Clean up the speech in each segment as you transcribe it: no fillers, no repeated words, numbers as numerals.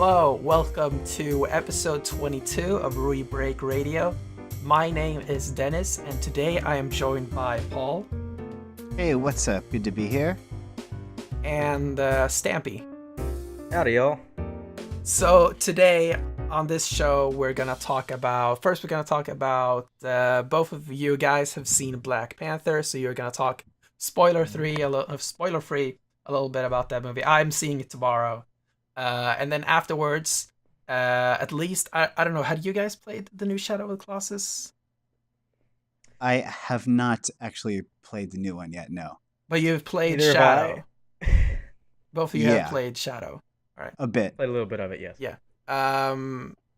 Hello, welcome to episode 22 of Rebreak Radio. My name is Dennis, and today I am joined by Paul. Hey, what's up? Good to be here. And Stampy. Howdy, y'all. So today on this show, we're gonna talk about. First, we're gonna talk about. Both of you guys have seen Black Panther, so you're gonna talk spoiler-free a little bit about that movie. I'm seeing it tomorrow, and then afterwards, at least I don't know. Had you guys played the new Shadow of the Colossus? I have not actually played the new one yet, no. But you've played Neither Shadow. have I. Both of you have Yeah. played Shadow. All right. A bit. Played a little bit of it, yes. Yeah.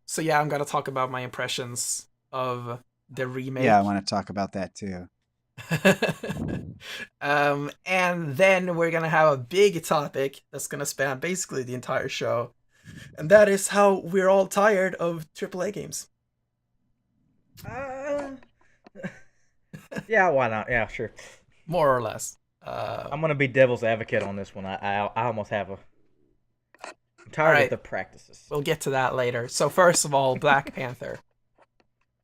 So yeah, I'm gonna talk about my impressions of the remake. Yeah, I want to talk about that too. And then we're gonna have a big topic that's gonna span basically the entire show, and that is how we're all tired of AAA games. Yeah, why not? Yeah, sure. More or less. I'm gonna be devil's advocate on this one. I almost have a. I'm tired Alright. of the practices. We'll get to that later. So first of all, Black Panther.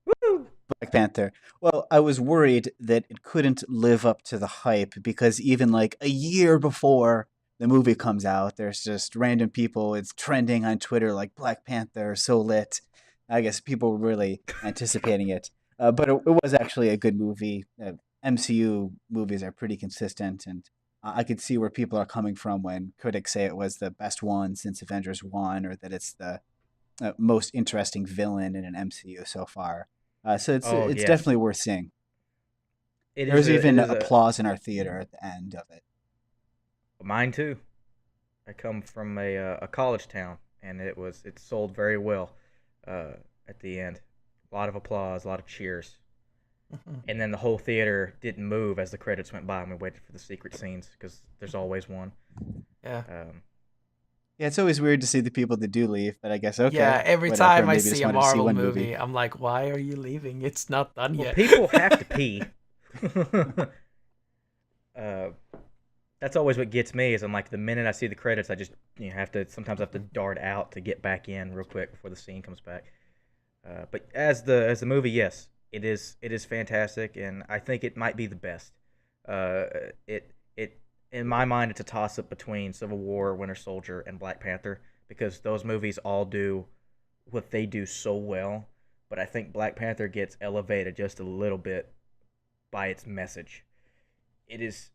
Woo! Black Panther. Well, I was worried that it couldn't live up to the hype because even like a year before the movie comes out, there's just random people. It's trending on Twitter like Black Panther, so lit. I guess people were really anticipating it. But it was actually a good movie. MCU movies are pretty consistent, and I could see where people are coming from when critics say it was the best one since Avengers 1 or that it's the most interesting villain in an MCU so far. So it's Yes. definitely worth seeing. It There was is even it is applause in our theater at the end of it. Mine too. I come from a college town, and it sold very well at the end. A lot of applause, a lot of cheers. And then the whole theater didn't move as the credits went by, and we waited for the secret scenes because there's always one. Yeah. Yeah, it's always weird to see the people that do leave, but I guess okay. Yeah, every whatever, time I maybe just see a wanted to see Marvel one movie, I'm like, why are you leaving? It's not done Well, yet. people have to pee. That's always what gets me. Is I'm like the minute I see the credits, I just sometimes have to dart out to get back in real quick before the scene comes back. But as the movie, yes, it is fantastic, and I think it might be the best. It in my mind, it's a toss up between Civil War, Winter Soldier, and Black Panther because those movies all do what they do so well. But I think Black Panther gets elevated just a little bit by its message. It is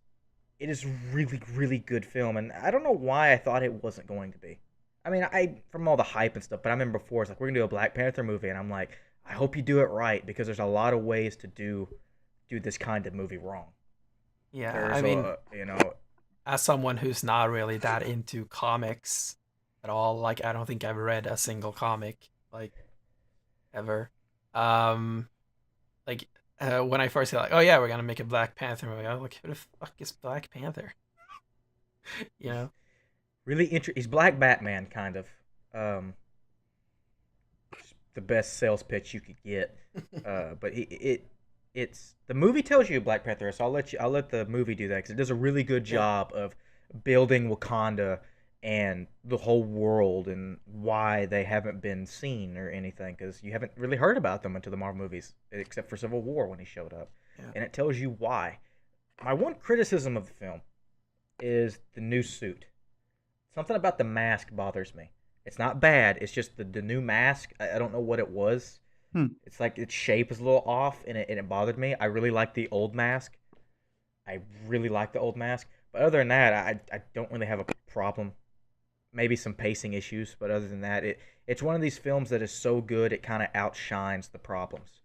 really, really good film, and I don't know why I thought it wasn't going to be. I mean, from all the hype and stuff, but I remember before it's like we're gonna do a Black Panther movie, and I'm like, I hope you do it right because there's a lot of ways to do this kind of movie wrong. Yeah, There's I mean, as someone who's not really that into comics at all, like I don't think I've read a single comic like ever. When I first said like, oh yeah, we're gonna make a Black Panther movie, I was like, who the fuck is Black Panther? You know? Really he's Black Batman, kind of. The best sales pitch you could get. But it's the movie tells you Black Panther, so I'll let the movie do that because it does a really good job of building Wakanda and the whole world and why they haven't been seen or anything because you haven't really heard about them until the Marvel movies, except for Civil War when he showed up, and it tells you why. My one criticism of the film is the new suit. Something about the mask bothers me. It's not bad. It's just the new mask. I don't know what it was. It's like its shape is a little off, and it bothered me. I really like the old mask. But other than that, I don't really have a problem. Maybe some pacing issues, but other than that, it's one of these films that is so good it kind of outshines the problems.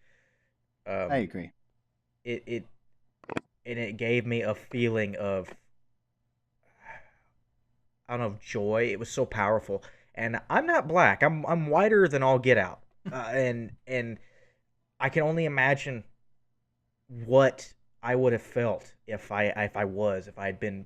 I agree. It gave me a feeling of I don't know, joy. It was so powerful. And I'm not black. I'm whiter than all get out. And I can only imagine what I would have felt if I had been,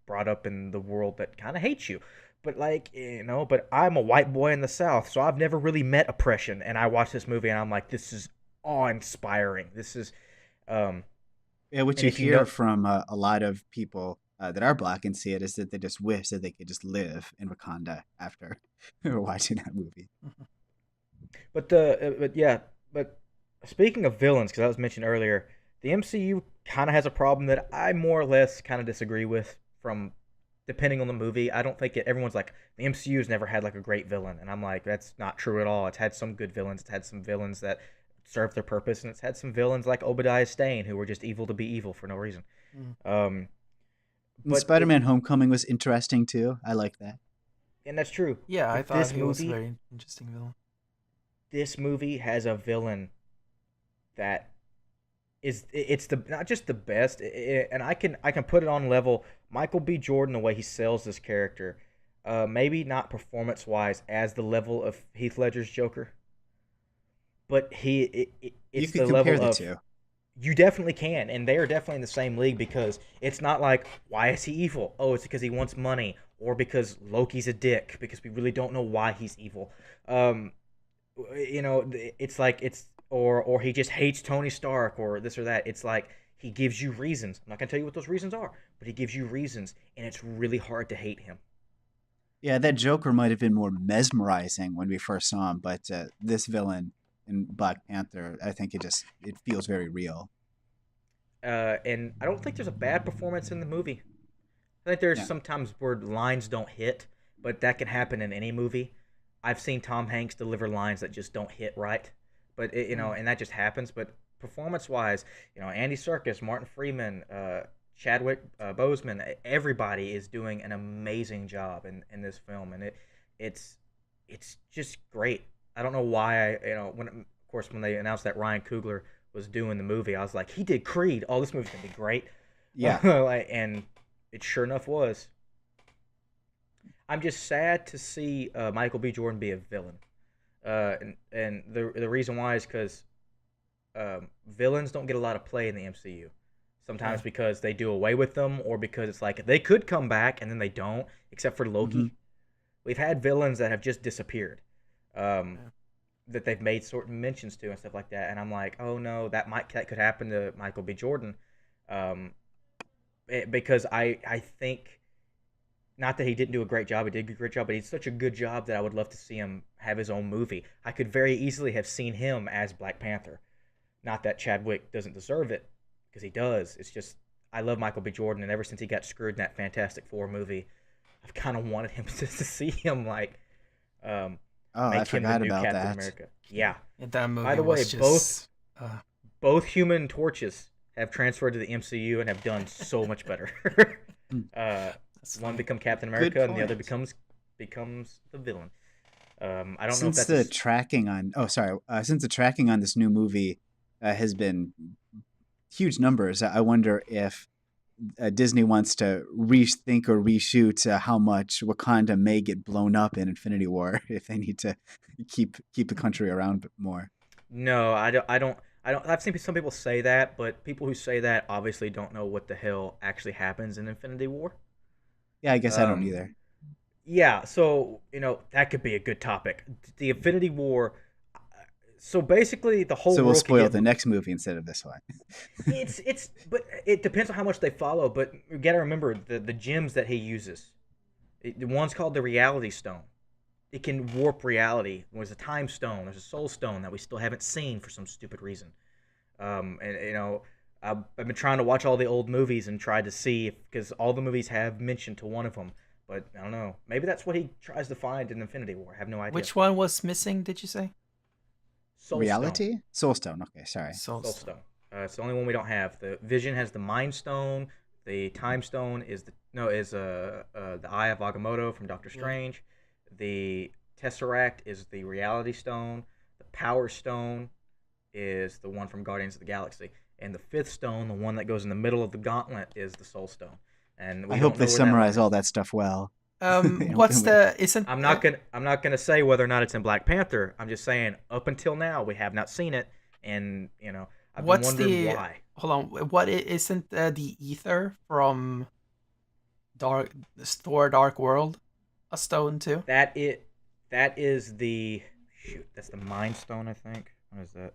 brought up in the world that kind of hates you. But but I'm a white boy in the South, so I've never really met oppression. And I watched this movie and I'm like, this is awe-inspiring. This is which you hear from a lot of people that are black and see it is that they just wish that they could just live in Wakanda after watching that movie. But speaking of villains, because I was mentioned earlier, the MCU kind of has a problem that I more or less kind of disagree with. From depending on the movie, I don't think everyone's like the MCU's never had like a great villain, and I'm like that's not true at all. It's had some good villains. It's had some villains that serve their purpose, and it's had some villains like Obadiah Stane who were just evil to be evil for no reason. Mm. Um, And but Spider-Man: Homecoming was interesting too. I like that. and that's true. Yeah, I But thought he was a very interesting villain. this movie has a villain that it's the not just the best, and I can put it on level Michael B. Jordan the way he sells this character, maybe not performance wise as the level of Heath Ledger's Joker, but You it's could the compare level the of two. you definitely can, and they are definitely in the same league because it's not like why is he evil? Oh, it's because he wants money, or because Loki's a dick because we really don't know why he's evil. Um, it's like it's or he just hates Tony Stark or this or that. It's like he gives you reasons. I'm not gonna tell you what those reasons are, but he gives you reasons, and it's really hard to hate him. Yeah, that Joker might have been more mesmerizing when we first saw him, but this villain in Black Panther, I think it feels very real. And I don't think there's a bad performance in the movie. I think there's Yeah. sometimes where lines don't hit, but that can happen in any movie. I've seen Tom Hanks deliver lines that just don't hit right, but Mm. and that just happens. But performance-wise, Andy Serkis, Martin Freeman, Chadwick Boseman, everybody is doing an amazing job in this film, and it's it's just great. I don't know why when of course when they announced that Ryan Coogler was doing the movie, I was like, he did Creed. Oh, this movie's gonna be great. Yeah. And it sure enough was. I'm just sad to see Michael B. Jordan be a villain, and the reason why is because villains don't get a lot of play in the MCU. Sometimes Yeah. because they do away with them, or because it's like they could come back and then they don't. Except for Hmm. Loki, we've had villains that have just disappeared, um, Yeah. that they've made certain mentions to and stuff like that. And I'm like, oh no, that could happen to Michael B. Jordan, um, because I think not that he didn't do a great job, he did a great job, but he's such a good job that I would love to see him have his own movie. I could very easily have seen him as Black Panther. Not that Chadwick doesn't deserve it, because he does. It's just I love Michael B. Jordan, and ever since he got screwed in that Fantastic Four movie, I've kind of wanted him to see him like um, Oh, I make him the forgot new about Captain that. America. Yeah. Yeah, that By movie the way, was just. Uh, both Human Torches have transferred to the MCU and have done so much better. Mm. uh, that's one funny. becomes Captain Good America, and the other point. becomes the villain. I don't know if Since that's the tracking on, oh sorry, since the tracking on this new movie has been huge numbers, I wonder if Disney wants to rethink or reshoot how much Wakanda may get blown up in Infinity War if they need to keep the country around more. no. I don't. I've seen some people say that, but people who say that obviously don't know what the hell actually happens in Infinity War. Yeah, I guess I don't Um, either. yeah, so that could be a good topic. The Infinity War. So basically, the whole So we'll world could spoil get the next movie instead of this one. but it depends on how much they follow. But you got to remember the gems that he uses. The one's called the Reality Stone. It can warp reality. There's a Time Stone. There's a Soul Stone that we still haven't seen for some stupid reason. And I've been trying to watch all the old movies and try to see if because all the movies have mention to one of them. But I don't know. Maybe that's what he tries to find in Infinity War. I have no idea. Which one was missing? Did you say? Soul Stone. Reality? Soulstone. Okay, sorry. Soul Soulstone. Stone. It's the only one we don't have. The Vision has the Mind Stone. The Time Stone is the Eye of Agamotto from Doctor Yeah. Strange. The Tesseract is the Reality Stone. The Power Stone is the one from Guardians of the Galaxy. And the fifth stone, the one that goes in the middle of the gauntlet, is the Soul Stone. And I we hope don't they know where that summarize all lies. that stuff well. What's the isn't I'm not gonna say whether or not it's in Black Panther. I'm just saying up until now we have not seen it, and I've been what's wondering the why. hold on? What isn't the ether from Dark Thor Dark World a stone too? That is the shoot. That's the Mind Stone, I think. What is that?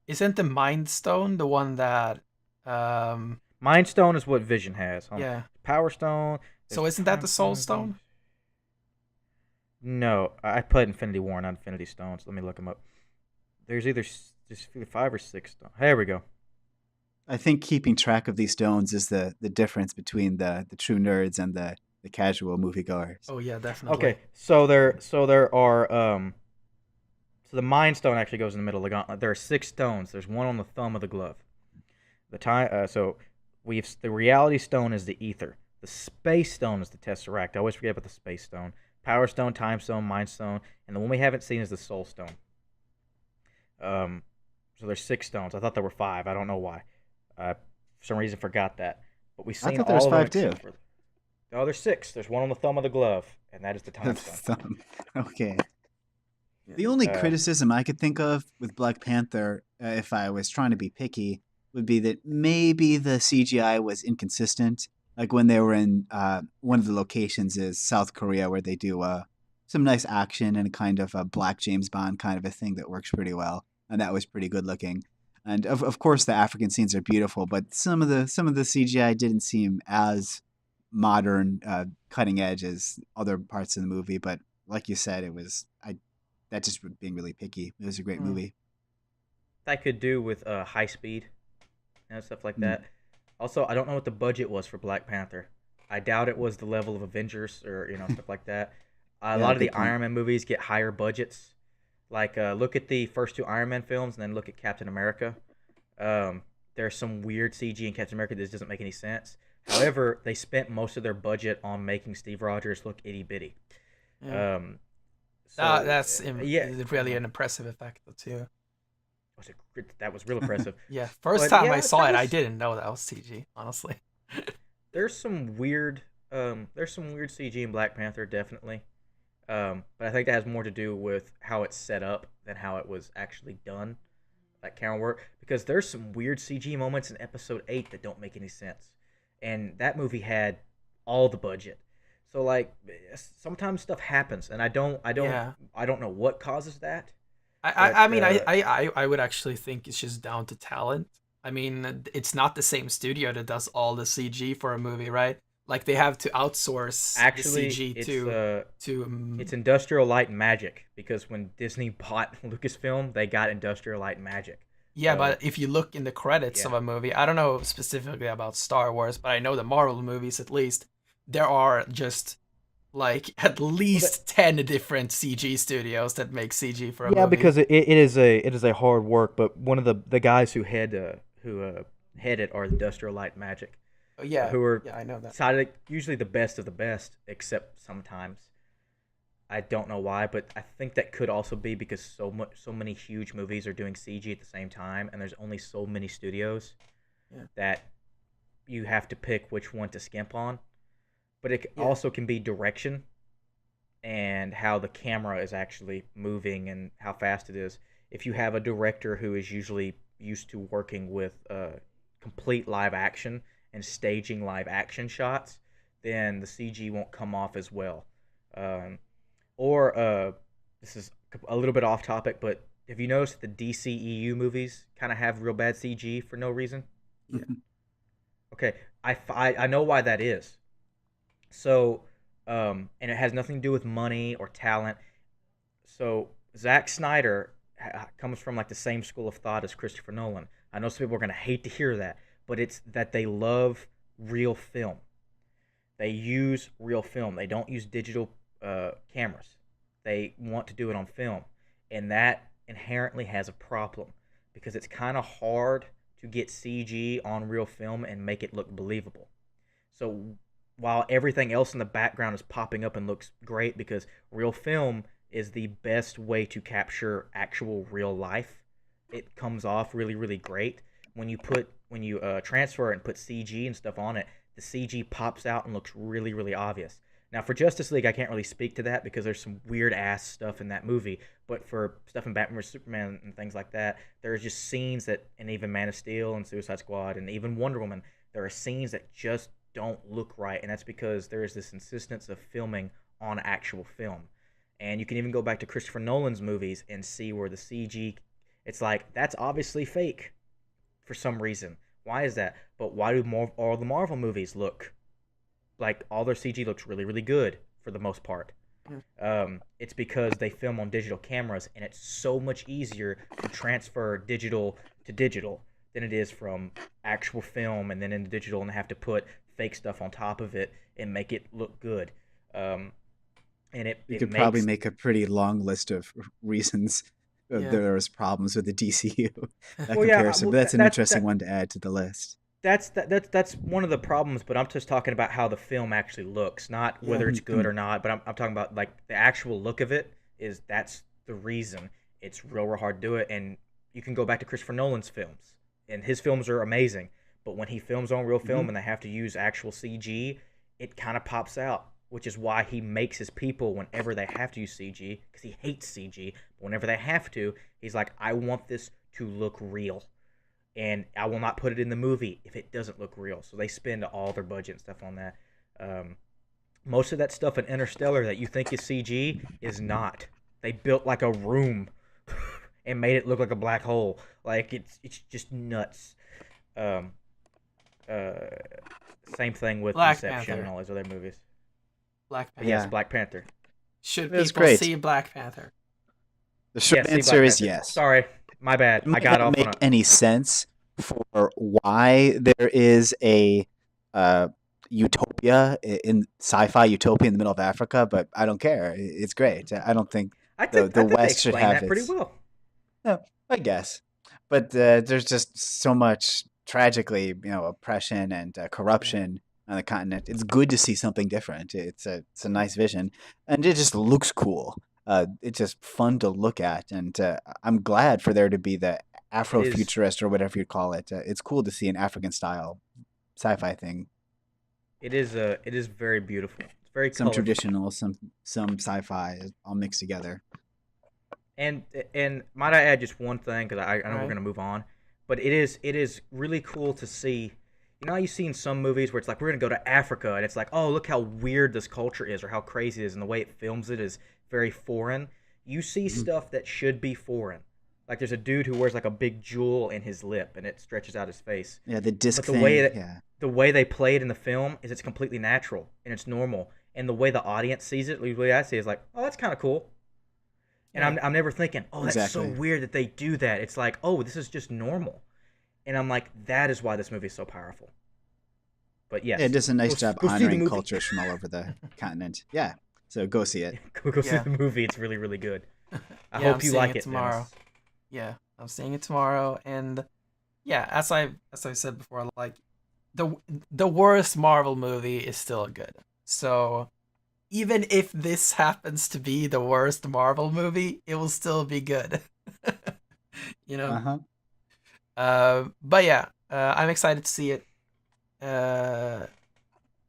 Isn't the Mind Stone the one that um Mind Stone is what Vision has. Yeah. Power Stone. So isn't that the Soul Stone? No, I put Infinity War, not Infinity Stones. Let me look them up. There's either 5 or 6 stones. Here we go. I think keeping track of these stones is the difference between the true nerds and the casual moviegoers. Oh yeah, definitely. Okay, so there are so the Mind Stone actually goes in the middle of the gauntlet. There are 6 stones. There's one on the thumb of the glove. So the Reality Stone is the Ether. The Space Stone is the Tesseract. I always forget about the Space Stone. Power Stone, Time Stone, Mind Stone, and the one we haven't seen is the Soul Stone. So there's 6 stones. I thought there were 5. I don't know why. For some reason forgot that. But we've seen I thought there was all of them 5 too. except for- No, there's 6. There's one on the thumb of the glove, and that is the Time Stone. Okay. The only criticism I could think of with Black Panther, if I was trying to be picky, would be that maybe the CGI was inconsistent. Like when they were in one of the locations is South Korea, where they do some nice action and kind of a Black James Bond kind of a thing that works pretty well, and that was pretty good looking. And of course, the African scenes are beautiful, but some of the CGI didn't seem as modern, cutting edge as other parts of the movie. But like you said, that just being really picky. It was a great movie. That could do with high speed and stuff like that. Also, I don't know what the budget was for Black Panther. I doubt it was the level of Avengers or stuff like that. A lot of the Iron Man movies get higher budgets. Like look at the first 2 Iron Man films and then look at Captain America. There's some weird CG in Captain America that doesn't make any sense. However, they spent most of their budget on making Steve Rogers look itty bitty. Yeah. That's really an impressive effect too. That was real impressive. Yeah, first time I saw it, I didn't know that was CG. Honestly, there's some weird CG in Black Panther, definitely. But I think that has more to do with how it's set up than how it was actually done. That camera work, because there's some weird CG moments in Episode 8 that don't make any sense, and that movie had all the budget. So like sometimes stuff happens, and I don't know what causes that. I would actually think it's just down to talent. I mean, it's not the same studio that does all the CG for a movie, right? Like they have to outsource Actually, the CG to it's Industrial Light and Magic, because when Disney bought Lucasfilm, they got Industrial Light and Magic. Yeah, but if you look in the credits of a movie, I don't know specifically about Star Wars, but I know the Marvel movies at least, there are just like at least 10 different CG studios that make CG for a movie. Yeah, because it is a hard work, but one of the guys who head it are Industrial Light and Magic. Yeah, who are I know that. Usually the best of the best, except sometimes. I don't know why, but I think that could also be because so many huge movies are doing CG at the same time, and there's only so many studios that you have to pick which one to skimp on. But it also can be direction and how the camera is actually moving and how fast it is. If you have a director who is usually used to working with complete live action and staging live action shots, then the CG won't come off as well. This is a little bit off topic, but have you noticed that the DCEU movies kind of have real bad CG for no reason? Yeah. Okay, I know why that is. So, and it has nothing to do with money or talent. So Zack Snyder comes from like the same school of thought as Christopher Nolan. I know some people are going to hate to hear that, but it's that they love real film. They use real film. They don't use digital cameras. They want to do it on film. And that inherently has a problem because it's kind of hard to get CG on real film and make it look believable. So while everything else in the background is popping up and looks great because real film is the best way to capture actual real life, it comes off really, really great. When you transfer it and put CG and stuff on it, the CG pops out and looks really, really obvious. Now, for Justice League, I can't really speak to that because there's some weird-ass stuff in that movie. But for stuff in Batman vs. Superman and things like that, there's just scenes that, and even Man of Steel and Suicide Squad and even Wonder Woman, there are scenes that just don't look right. And that's because there is this insistence of filming on actual film. And you can even go back to Christopher Nolan's movies and see where the CG, it's like, that's obviously fake for some reason. Why is that? But why do more all the Marvel movies look like all their CG looks really, really good for the most part? It's because they film on digital cameras, and it's so much easier to transfer digital to digital than it is from actual film and then into digital and have to put fake stuff on top of it and make it look good. Um, and You it could probably makes make a pretty long list of reasons Yeah. there was problems with the DCU, that well, yeah, comparison. But that's an interesting one to add to the list. that's one of the problems. But I'm just talking about how the film actually looks, not Yeah. whether it's good Mhm. or not. But I'm talking about like the actual look of it. That's the reason it's real hard to do it. And you can go back to Christopher Nolan's films, and his films are amazing. But when he films on real film Mhm. and they have to use actual CG, it kind of pops out. Which is why he makes his people whenever they have to use CG, because he hates CG. But whenever they have to, he's like, I want this to look real, and I will not put it in the movie if it doesn't look real. So they spend all their budget and stuff on that. Um, Most of that stuff in Interstellar that you think is CG is not. They built like a room and made it look like a black hole. Like it's just nuts. Um, uh, Same thing with Black Inception and Panther. all those other movies. Black But Panther. yes, Yeah, Black Panther. Should it was people great. see Black Panther? The short Yes, see answer Black is Panther. yes. Sorry, my bad. It I might got not off on make a. any sense for why there is a uh, utopia in sci-fi utopia in the middle of Africa, but I don't care. It's great. I don't think the I think they West should explained have that pretty its. well. No, I guess, but there's just so much tragically, oppression and Yeah. corruption on the continent. It's good to see something different. It's a nice vision, and it just looks cool. It's just fun to look at, and I'm glad for there to be the It is. Afrofuturist or whatever you call it. It's cool to see an African style sci-fi thing. It is. It is very beautiful. It's very Some colorful. traditional, some sci-fi, all mixed together. And might I add just one thing because I All know we're right. gonna move on, but it is really cool to see. You know how you see in some movies where it's like we're gonna go to Africa and it's like, oh, look how weird this culture is or how crazy it is, and the way it films it is very foreign. You see Mhm. stuff that should be foreign. Like there's a dude who wears like a big jewel in his lip and it stretches out his face. Yeah, the disc But the way thing. that Yeah, the way they play it in the film is it's completely natural and it's normal. And the way the audience sees it, the way I see it, is like, oh, that's kind of cool. And Yeah. I'm never thinking, oh, that's so exactly. weird that they do that. It's like, oh, this is just normal. And I'm like, that is why this movie is so powerful. But Yeah, it yes, does a nice job go see the honoring movie. cultures from all over the continent. Yeah, so go see it. Go see Yeah. the movie. It's really, really good. I Yeah, I'm hope you seeing like it it, tomorrow. Dennis. Yeah, I'm seeing it tomorrow, and yeah, as I said before, like the the worst Marvel movie is still good. So even if this happens to be the worst Marvel movie, it will still be good. you know. Uh huh. But yeah, I'm excited to see it. And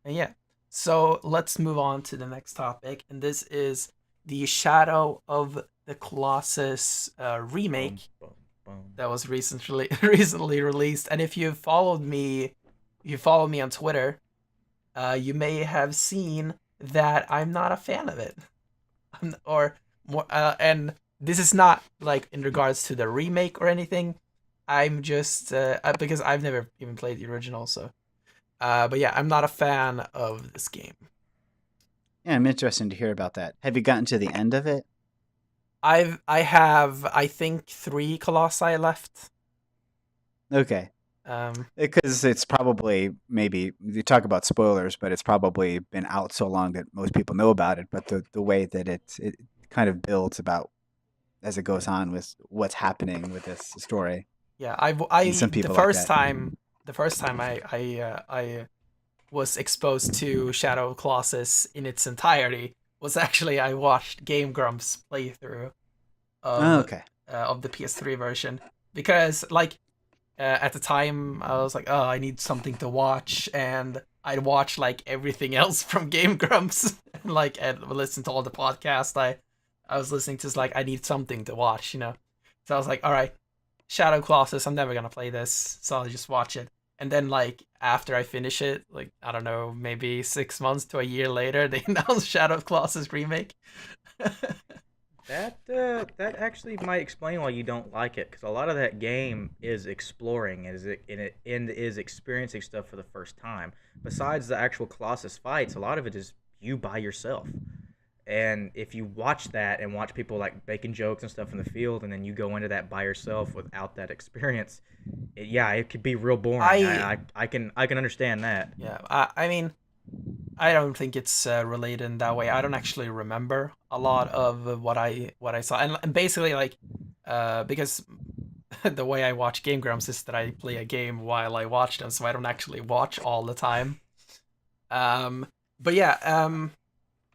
yeah, so let's move on to the next topic, and this is the Shadow of the Colossus Boom, remake boom, boom. that was recently recently released. And if you followed me, you follow me on Twitter, you may have seen that I'm not a fan of it. Or more, and this is not like in regards to the remake or anything. I'm just because I've never even played the original, so. But yeah, I'm not a fan of this game. Yeah, I'm interested to hear about that. Have you gotten to the end of it? I think 3 colossi left. Okay, because it's probably maybe you talk about spoilers, but it's probably been out so long that most people know about it. But the way that it kind of builds about as it goes on with what's happening with this story, Yeah, and some the people like first that. time I was exposed to Shadow of Colossus in its entirety was actually I watched Game Grumps playthrough Oh, of okay. of the PS3 version because like at the time I was like, oh, I need something to watch, and I'd watch like everything else from Game Grumps, like and listen to all the podcasts I was listening to. Is like I need something to watch, you know. So I was like, all right, Shadow Colossus, I'm never gonna play this, so I'll just watch it. And then like after I finish it, like I don't know, maybe 6 months to a year later, they announced Shadow Colossus remake. That actually might explain why you don't like it, because a lot of that game is exploring, and is experiencing stuff for the first time. Besides the actual Colossus fights, a lot of it is you by yourself. And if you watch that and watch people like making jokes and stuff in the field, and then you go into that by yourself without that experience, yeah, it could be real boring. I I can understand that. Yeah, I mean, I don't think it's related in that way. I don't actually remember a lot of what I saw, and basically like, because the way I watch Game Grumps is that I play a game while I watch them, so I don't actually watch all the time. Um, but yeah,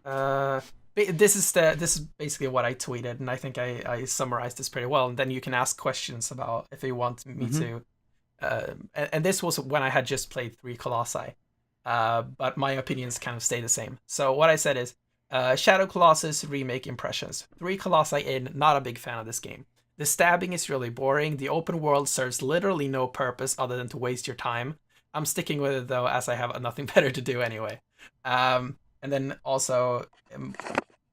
uh, this is basically what I tweeted, and I think I summarized this pretty well. And then you can ask questions about if you want me Mm-hmm. to. And this was when I had just played 3 Colossi. But my opinions kind of stay the same. So what I said is, Shadow Colossus remake impressions. 3 Colossi in, not a big fan of this game. The stabbing is really boring. The open world serves literally no purpose other than to waste your time. I'm sticking with it though, as I have nothing better to do anyway. And then also,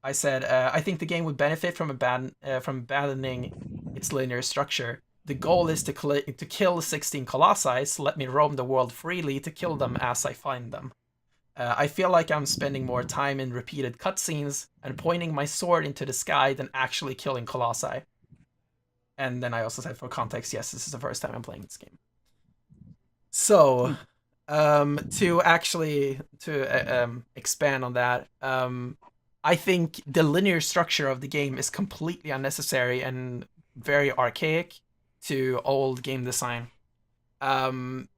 I said, I think the game would benefit from abandoning its linear structure. The goal is to kill 16 colossi, so let me roam the world freely to kill them as I find them. I feel like I'm spending more time in repeated cutscenes and pointing my sword into the sky than actually killing colossi. And then I also said, for context, yes, this is the first time I'm playing this game. So, to expand on that, I think the linear structure of the game is completely unnecessary and very archaic to old game design.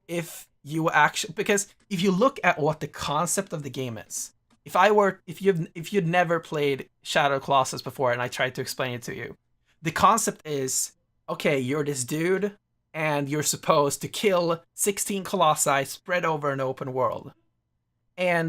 If you actually, because if you look at what the concept of the game is, if you'd never played Shadow Colossus before and I tried to explain it to you, the concept is, okay, you're this dude and you're supposed to kill 16 colossi spread over an open world.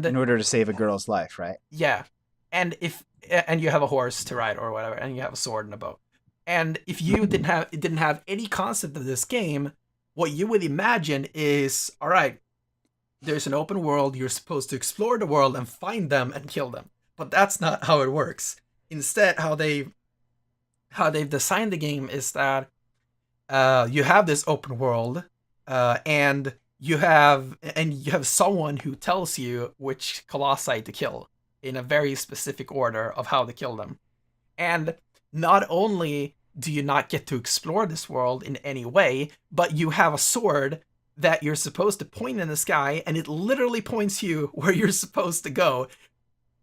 In And order to save a girl's life, right? yeah, and you have a horse to ride or whatever, and you have a sword and a bow. And if you didn't have any concept of this game, what you would imagine is, all right, there's an open world, you're supposed to explore the world and find them and kill them. But that's not how it works. Instead, how they've designed the game is that you have this open world, and you have someone who tells you which colossi to kill in a very specific order of how to kill them. And not only do you not get to explore this world in any way, but you have a sword that you're supposed to point in the sky, and it literally points you where you're supposed to go,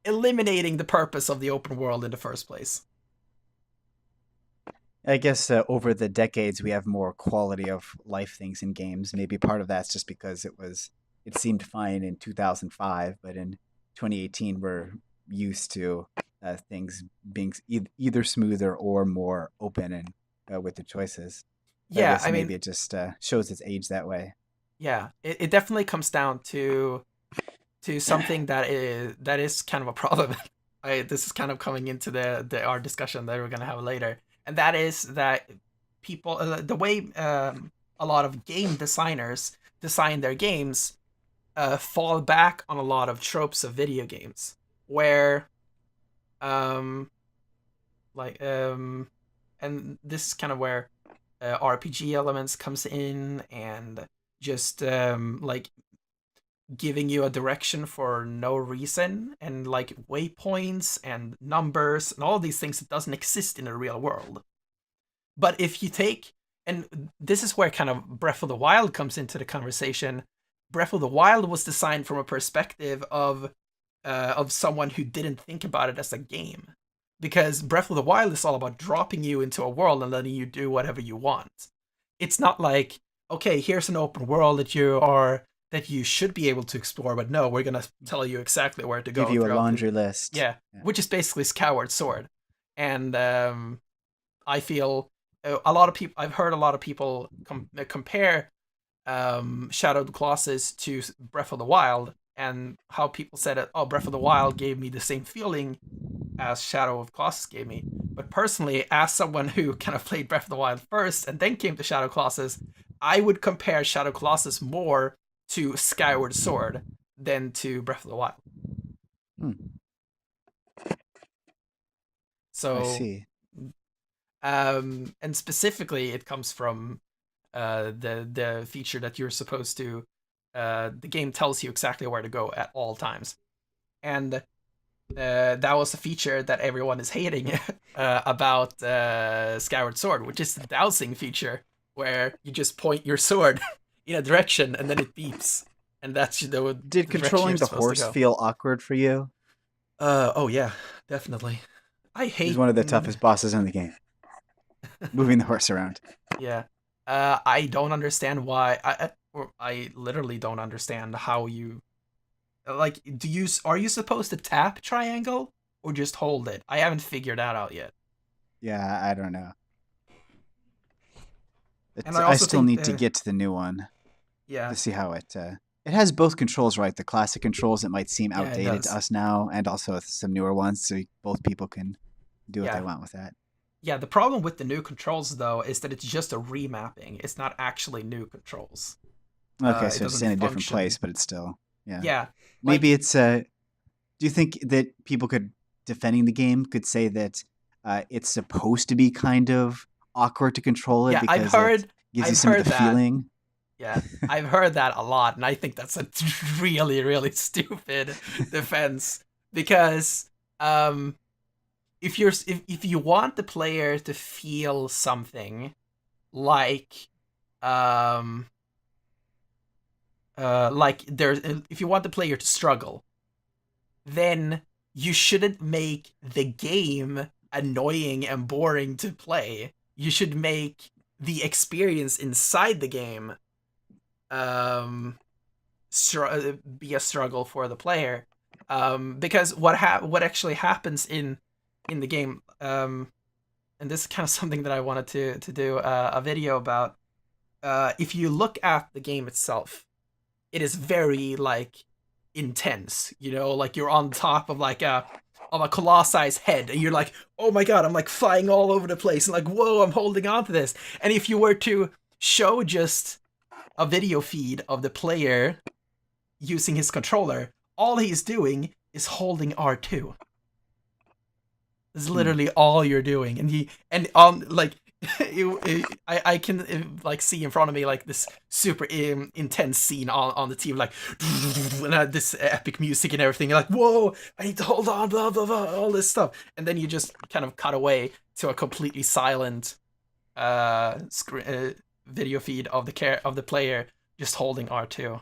eliminating the purpose of the open world in the first place. I guess over the decades we have more quality of life things in games. Maybe part of that's just because it seemed fine in 2005, but in 2018 we're used to things being either smoother or more open and with the choices. So I Yeah, guess I mean, maybe it just shows its age that way. yeah, it definitely comes down to something that is kind of a problem. This is kind of coming into the our discussion that we're gonna have later, and that is that people, the way a lot of game designers design their games, fall back on a lot of tropes of video games, where um like and this is kind of where RPG elements comes in, and just like giving you a direction for no reason, and like waypoints and numbers and all these things that doesn't exist in the real world. But if you take, and this is where kind of Breath of the Wild comes into the conversation. Breath of the Wild was designed from a perspective of someone who didn't think about it as a game, because Breath of the Wild is all about dropping you into a world and letting you do whatever you want. It's not like, okay, here's an open world that you should be able to explore, but no, we're gonna tell you exactly where to Give go you a throughout the, laundry list. yeah, Yeah. which is basically Skyward Sword. And I feel a lot of people. I've heard a lot of people compare Shadow of the Colossus to Breath of the Wild, and how people said it. Oh, Breath of the Wild gave me the same feeling as Shadow of the Colossus gave me. But personally, as someone who kind of played Breath of the Wild first and then came to Shadow Colossus, I would compare Shadow Colossus more to Skyward Sword than to Breath of the Wild. Hmm, I So see. And specifically, it comes from the feature that you're supposed to. The game tells you exactly where to go at all times, and that was a feature that everyone is hating about Skyward Sword, which is the dowsing feature, where you just point your sword in a direction and then it beeps, and that's the Did direction controlling you're the supposed to horse go. feel awkward for you? Oh yeah, definitely. I He's hate. one of the toughest bosses in the game. Moving the horse around. Yeah. I don't understand why. I literally don't understand how you like. Are you supposed to tap triangle or just hold it? I haven't figured that out yet. Yeah, I don't know. And I I also still think need to get to the new one yeah, to see how it has both controls, right? The classic controls that might seem yeah, it outdated to does. us now, and also some newer ones, so both people can do what they Yeah, want with that. yeah. The problem with the new controls though is that it's just a remapping. It's not actually new controls. Okay, It so it's doesn't in a different function. place, but it's still, yeah. Yeah, Maybe like it's do you think that people could, defending the game, could say that it's supposed to be kind of awkward to control it yeah. because it gives you I've some of the heard that. feeling? Yeah, I've heard that a lot, and I think that's a really, really stupid defense because um, if you want the player to feel something like um like there's if you want the player to struggle, then you shouldn't make the game annoying and boring to play. You should make the experience inside the game um be a struggle for the player, because what actually happens in the game, and this is kind of something that I wanted to do a video about. If you look at the game itself, it is very like intense, you know, like you're on top of like a Colossus head, and you're like, oh my god, I'm like flying all over the place, and like, whoa, I'm holding on to this. And if you were to show just a video feed of the player using his controller, all he's doing is holding R2. It's Hmm. literally all you're doing, and like I can like see in front of me like this super intense scene on the team, like and this epic music and everything. You're like, whoa, I need to hold on, blah blah blah, all this stuff, and then you just kind of cut away to a completely silent video feed of the player just holding R2,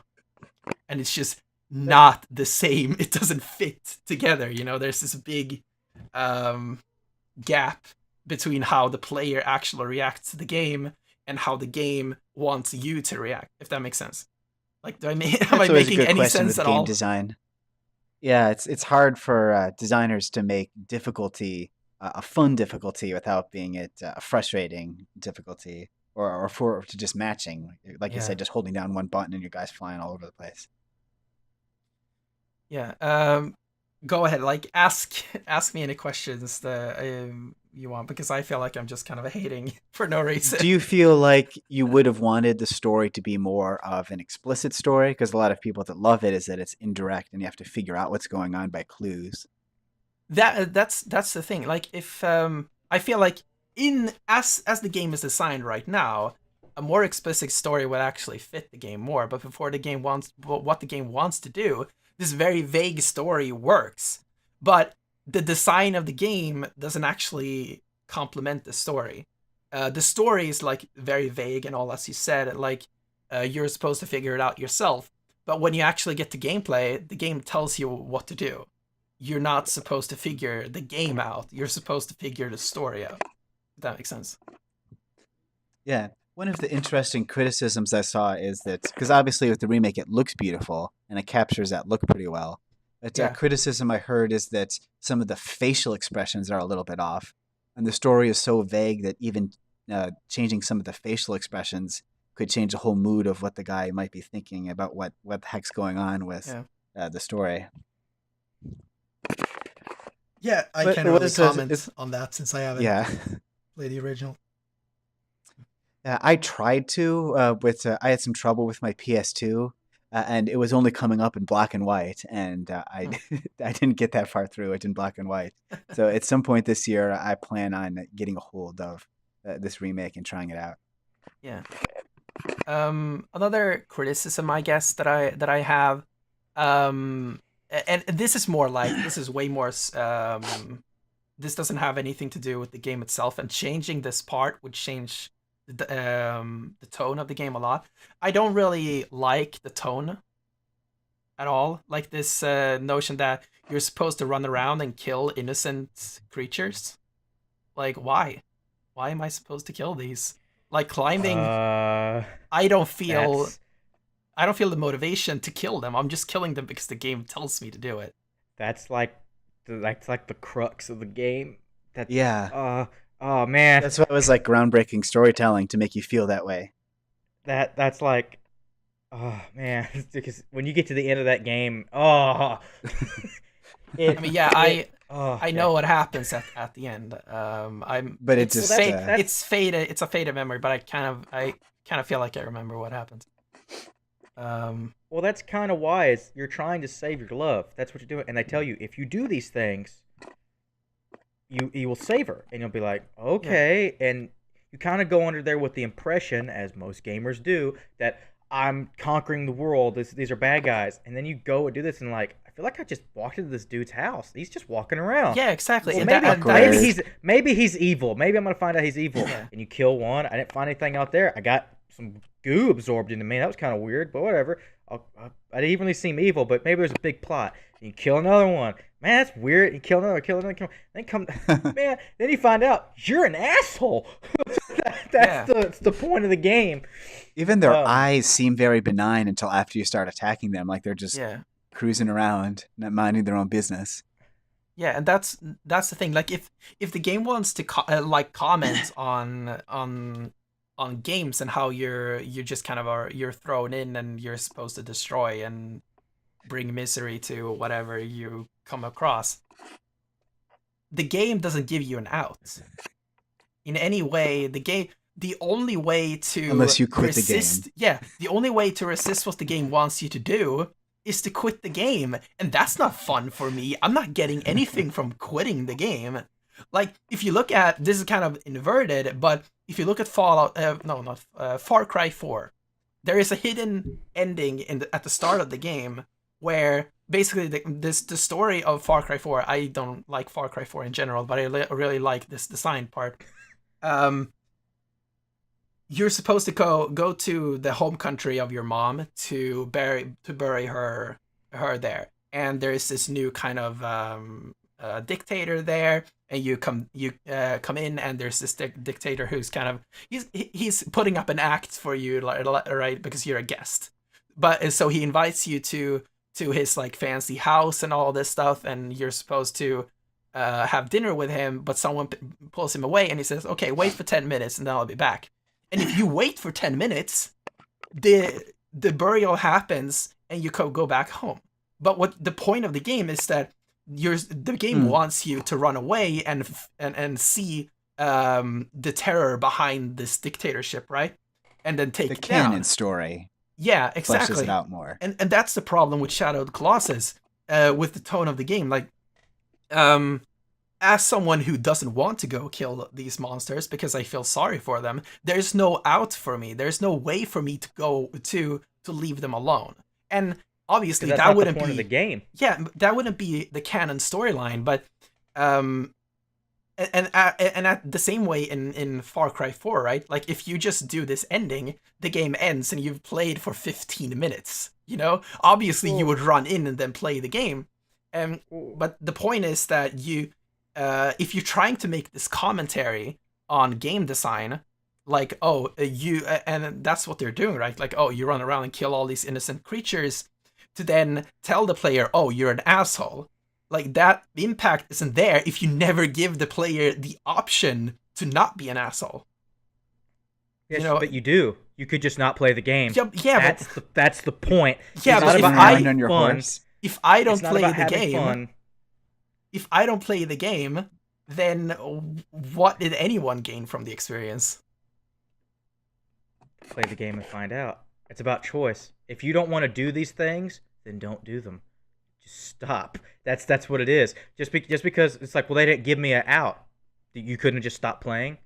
and it's just not the same. It doesn't fit together. You know, there's this big um, gap between how the player actually reacts to the game and how the game wants you to react. If that makes sense. Like, am I That's always a making good any question sense with at game all? design. Yeah, it's hard for designers to make difficulty a fun difficulty without being a frustrating difficulty, or for to just matching, like you Yeah, said, just holding down one button and your guy's flying all over the place. yeah. Go ahead. Like, ask me any questions that you want, because I feel like I'm just kind of hating for no reason. Do you feel like you would have wanted the story to be more of an explicit story? Because a lot of people that love it is that it's indirect and you have to figure out what's going on by clues. That's the thing. Like, if I feel like in as the game is designed right now, a more explicit story would actually fit the game more. But before the game wants what the game wants to do, this very vague story works. But the design of the game doesn't actually complement the story. The story is like very vague and all, as you said. Like, you're supposed to figure it out yourself. But when you actually get to gameplay, the game tells you what to do. You're not supposed to figure the game out. You're supposed to figure the story out. If that makes sense. Yeah. One of the interesting criticisms I saw is that, because obviously with the remake it looks beautiful and it captures that look pretty well. But Yeah. criticism I heard is that some of the facial expressions are a little bit off, and the story is so vague that even changing some of the facial expressions could change the whole mood of what the guy might be thinking about what the heck's going on with Yeah. the story. Yeah, I But can't it really was comment on that since I haven't yeah. played the original. I tried to with I had some trouble with my PS2, and it was only coming up in black and white, and I Hmm. I didn't get that far through it in black and white. So at some point this year, I plan on getting a hold of this remake and trying it out. Yeah. Another criticism, I guess, that I have, and this is more like this is way more. This doesn't have anything to do with the game itself, and changing this part would change the tone of the game a lot. I don't really like the tone at all. Like this notion that you're supposed to run around and kill innocent creatures. Like, why? Why am I supposed to kill these? Like climbing, I don't feel the motivation to kill them. I'm just killing them because the game tells me to do it. That's like the crux of the game. Yeah. Oh man. That's why it was like groundbreaking storytelling to make you feel that way. That's like, oh man, because when you get to the end of that game, I know what happens at the end. But it's just it's a faded memory, but I kind of feel like I remember what happens. Well, that's kind of why you're trying to save your love. That's what you're doing, and they tell you if you do these things, you will save her, and you'll be like, okay, yeah. And you kind of go under there with the impression, as most gamers do, that I'm conquering the world. These are bad guys, and then you go and do this, and like, I feel like I just walked into this dude's house. He's just walking around. Yeah, exactly. Well, maybe he's evil. Maybe I'm gonna find out he's evil. Yeah. And you kill one. I didn't find anything out there. I got some goo absorbed into me. That was kind of weird, but whatever. I didn't even really seem evil, but maybe there's a big plot. And you kill another one. Man, that's weird. You kill another. Man. Then you find out you're an asshole. That's the point of the game. Even their eyes seem very benign until after you start attacking them. Like they're just cruising around, not minding their own business. Yeah, and that's the thing. Like if the game wants to comment on games and how you're just kind of you're thrown in and you're supposed to destroy and bring misery to whatever you come across, the game doesn't give you an out in any way. The only way to unless you quit resist, the game. The only way to resist what the game wants you to do is to quit the game, and that's not fun for me. I'm not getting anything from quitting the game. Like, if you look at, this is kind of inverted, but if you look at Far Cry 4, there is a hidden ending at the start of the game where basically the story of Far Cry 4, I don't like Far Cry 4 in general, but I really like this design part. You're supposed to go to the home country of your mom to bury her there, and there is this new kind of dictator there, and you come in, and there's this dictator who's kind of he's putting up an act for you, right, because you're a guest. But so he invites you to his like fancy house and all this stuff, and you're supposed to have dinner with him, but someone pulls him away, and he says, "Okay, wait for 10 minutes, and then I'll be back." And if you wait for 10 minutes, the burial happens, and you go back home. But what the point of the game is that the game wants you to run away and see the terror behind this dictatorship, right? And then take the it down. canon story. Yeah, exactly. Fleshes it out more. And that's the problem with Shadow of the Colossus, with the tone of the game. Like, as someone who doesn't want to go kill these monsters because I feel sorry for them, there's no out for me. There's no way for me to go to leave them alone. And obviously that wouldn't be the point of the game. Yeah, that wouldn't be the canon storyline, but and at the same way in Far Cry 4, right? Like, if you just do this ending, the game ends and you've played for 15 minutes, you know? Obviously you would run in and then play the game. But the point is that if you're trying to make this commentary on game design, like, and that's what they're doing, right? Like, you run around and kill all these innocent creatures to then tell the player, you're an asshole. Like, that impact isn't there if you never give the player the option to not be an asshole. Yes, but you do. You could just not play the game. Yeah, that's the point. Yeah, it's but not about having fun. If I don't play the game, if I don't play the game, then what did anyone gain from the experience? Play the game and find out. It's about choice. If you don't want to do these things, then don't do them. Just stop. That's what it is. Just because it's like, well, they didn't give me an out. You couldn't have just stopped playing.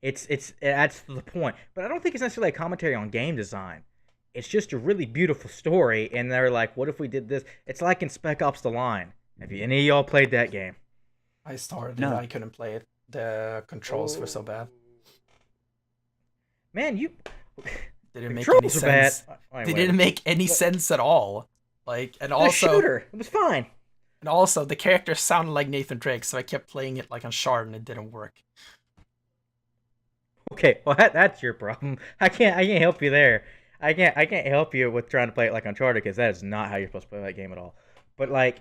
It adds to the point. But I don't think it's necessarily a commentary on game design. It's just a really beautiful story, and they're like, what if we did this? It's like in Spec Ops: The Line. Have you any of y'all played that game? I started it. No. I couldn't play it. The controls were so bad. Man, you Didn't make any controls are bad. sense. They Anyway, didn't make any sense at all. Like, and it's a also, shooter. It was fine. the character sounded like Nathan Drake, so I kept playing it like on Shard, and it didn't work. Okay, well that's your problem. I can't help you there. I can't help you with trying to play it like Uncharted because that is not how you're supposed to play that game at all. But like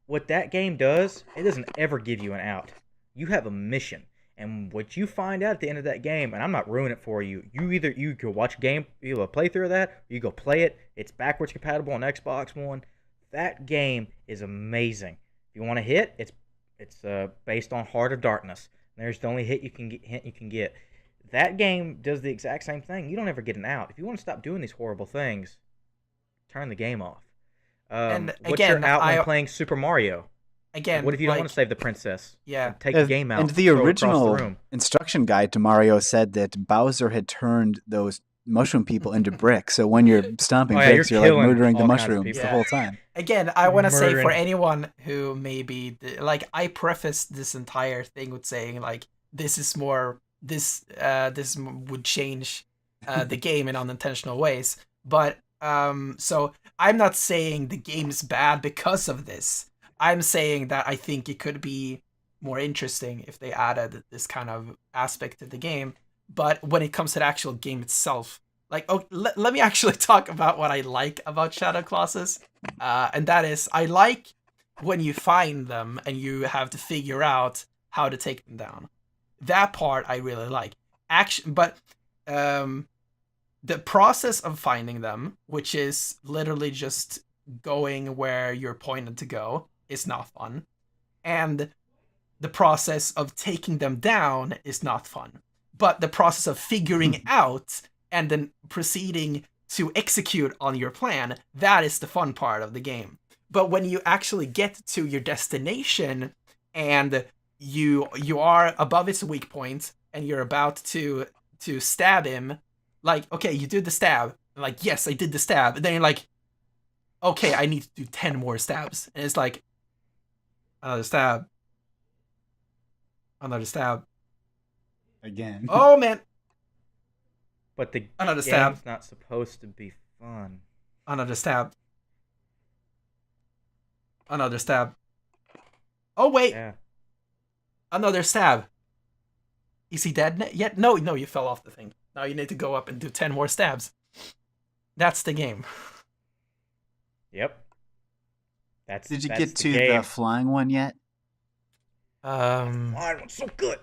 what that game does, it doesn't ever give you an out. You have a mission, and what you find out at the end of that game, and I'm not ruining it for you. You go watch a playthrough of that, or you go play it. It's backwards compatible on Xbox One. That game is amazing. If you want to hit, it's based on Heart of Darkness. There's the only hint you can get. That game does the exact same thing. You don't ever get an out. If you want to stop doing these horrible things, turn the game off. And What's again, your out when playing Super Mario? Again, What if you don't want to save the princess? Yeah. Take the game out. And the throw it across original the room. instruction guide to Mario said that Bowser had turned those mushroom people into bricks. So when you're stomping Oh, yeah, bricks, you're you're like killing murdering the all kinds of mushrooms people. the Yeah. whole time. Again, I want to say for Murdering. anyone who maybe like, I prefaced this entire thing with saying like this is more this would change the game in unintentional ways, but so I'm not saying the game's bad because of this. I'm saying that I think it could be more interesting if they added this kind of aspect to the game. But when it comes to the actual game itself, like, oh, let me actually talk about what I like about Shadow Colossus. And that is, I like when you find them and you have to figure out how to take them down. That part I really like. But the process of finding them, which is literally just going where you're pointed to go, is not fun. And the process of taking them down is not fun. But the process of figuring out and then proceeding to execute on your plan, that is the fun part of the game. But when you actually get to your destination and you are above its weak point and you're about to stab him, like, okay, you do the stab, like, yes, I did the stab, and then you're like, okay, I need to do 10 more stabs, and it's like, another stab, Again. oh man, But the another game's stab, not supposed to be fun. another stab, another stab. Oh wait, Yeah. another stab. Is he dead yet? No, you fell off the thing. Now you need to go up and do 10 more stabs. That's the game. Yep. Did you that's get the to game. the flying one yet? Mine was so good.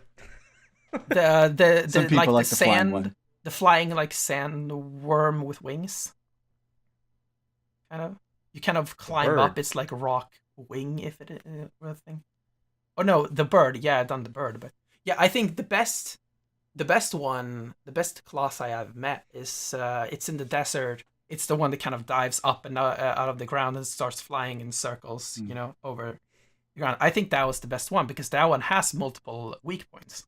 The Some people like like the the flying sand, one. the flying like sandworm with wings. Kind of. You kind of climb bird. up. It's like a rock wing, if it is a thing. Oh no, the bird. Yeah, I've done the bird, but yeah, I think the best Colossi I've met is it's in the desert. It's the one that kind of dives up and out of the ground and starts flying in circles, you know, over the ground. I think that was the best one because that one has multiple weak points,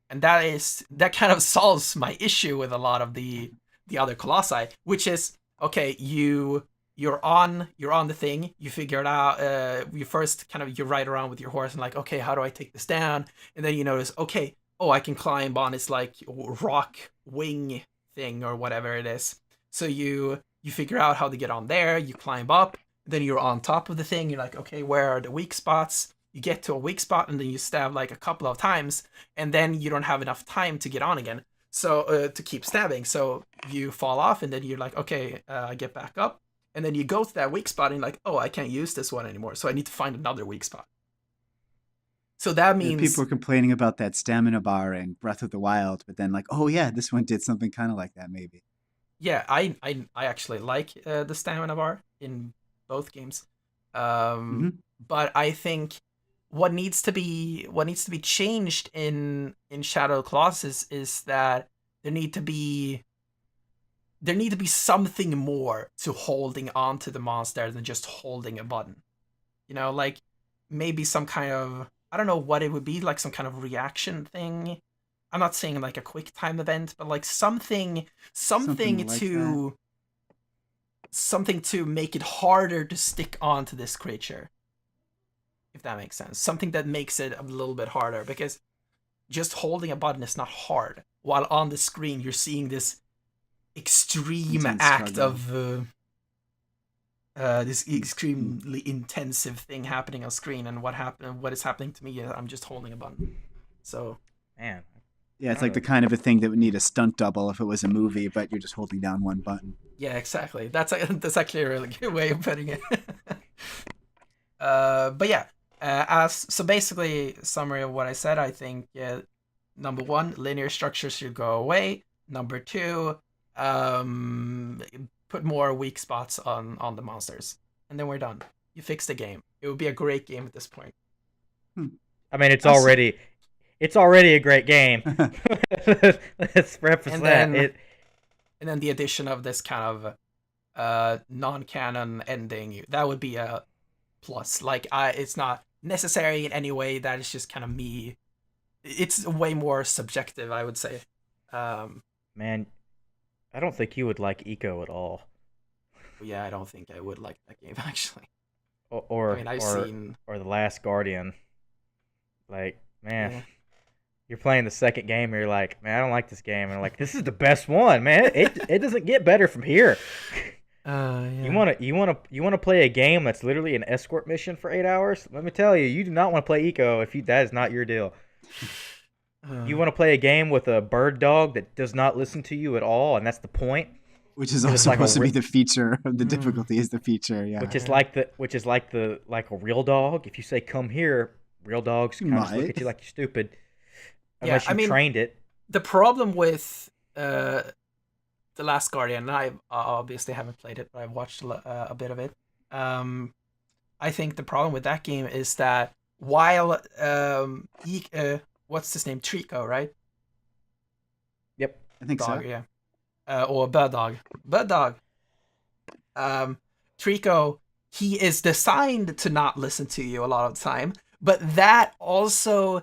and that kind of solves my issue with a lot of the other Colossi, which is, okay, you're on the thing, you figure it out, you first kind of, you ride around with your horse and like, okay, how do I take this down? And then you notice, okay, oh, I can climb on its like rock wing thing or whatever it is. So you figure out how to get on there, you climb up, then you're on top of the thing, you're like, okay, where are the weak spots? You get to a weak spot and then you stab like a couple of times, and then you don't have enough time to get on again. So to keep stabbing, so you fall off, and then you're like, okay, get back up, and then you go to that weak spot and you're like, oh, I can't use this one anymore, so I need to find another weak spot. So that means People were complaining about that stamina bar in Breath of the Wild, but then like, oh yeah, this one did something kind of like that maybe. yeah, I actually like the stamina bar in both games, but I think what needs to be changed in Shadow Colossus is that there need to be something more to holding on to the monster than just holding a button. You know, like maybe some kind of, I don't know what it would be, like some kind of reaction thing, I'm not saying like a quick time event, but like something Something like to something to make it harder to stick onto this creature, if that makes sense. Something that makes it a little bit harder, because just holding a button is not hard, while on the screen you're seeing this extreme Intense act struggle. of this extremely intensive thing happening on screen, and what is happening to me is I'm just holding a button. So Man, Yeah, it's like the kind of a thing that would need a stunt double if it was a movie, but you're just holding down one button. yeah, exactly. That's actually a really good way of putting it. But yeah, so basically, summary of what I said. I think number one, linear structures should go away. Number two, put more weak spots on the monsters, and then we're done. You fix the game. It would be a great game at this point. I mean, it's Awesome. already a great game. Let's preface And that. then and then the addition of this kind of non-canon ending, that would be a plus. Like, it's not necessary in any way. That is just kind of me. It's way more subjective, I would say. Man, I don't think you would like Eco at all. Yeah, I don't think I would like that game actually. Or I or mean, I've or, seen. or The Last Guardian. Like, man, Yeah, you're playing the second game and you're like, man, I don't like this game. And I'm like, this is the best one, man. It doesn't get better from here. yeah. You wanna play a game that's literally an escort mission for 8 hours? Let me tell you, you do not want to play Eco if that is not your deal. You want to play a game with a bird dog that does not listen to you at all, and that's the point. Which is But all it's like supposed to be the feature of the difficulty is the feature, yeah. which is like a real dog. If you say come here, real dogs kind of just look Might. at you like you're stupid, Yeah, unless I you mean, trained it. the problem with The Last Guardian, and I obviously haven't played it, but I've watched a bit of it. I think the problem with that game is that while what's his name, Trico, right? Yep. I think Dog, so. yeah. Or Bird Dog. Trico, he is designed to not listen to you a lot of the time, but that also,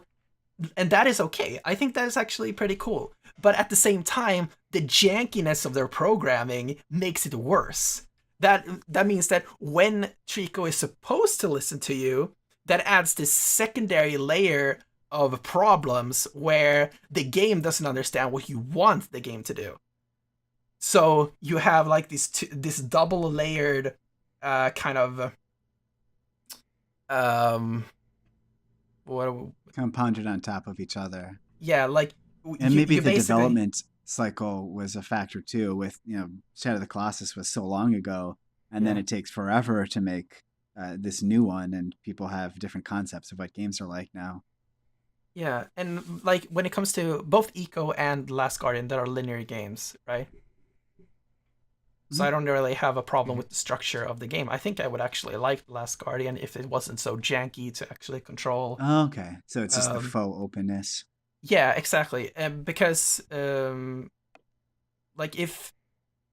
and that is okay. I think that is actually pretty cool. But at the same time, the jankiness of their programming makes it worse. That means that when Trico is supposed to listen to you, that adds this secondary layer of problems where the game doesn't understand what you want the game to do. So you have like this double layered kind of what Compounded on top of each other. yeah, like And maybe you the basically, development cycle was a factor too. With Shadow of the Colossus was so long ago, and then Yeah. it takes forever to make this new one, and people have different concepts of what games are like now. yeah, and like when it comes to both Eco and Last Guardian, that are linear games, right? So I don't really have a problem with the structure of the game. I think I would actually like Last Guardian if it wasn't so janky to actually control. Okay, so it's just the Um, faux openness. yeah, exactly. Because like if,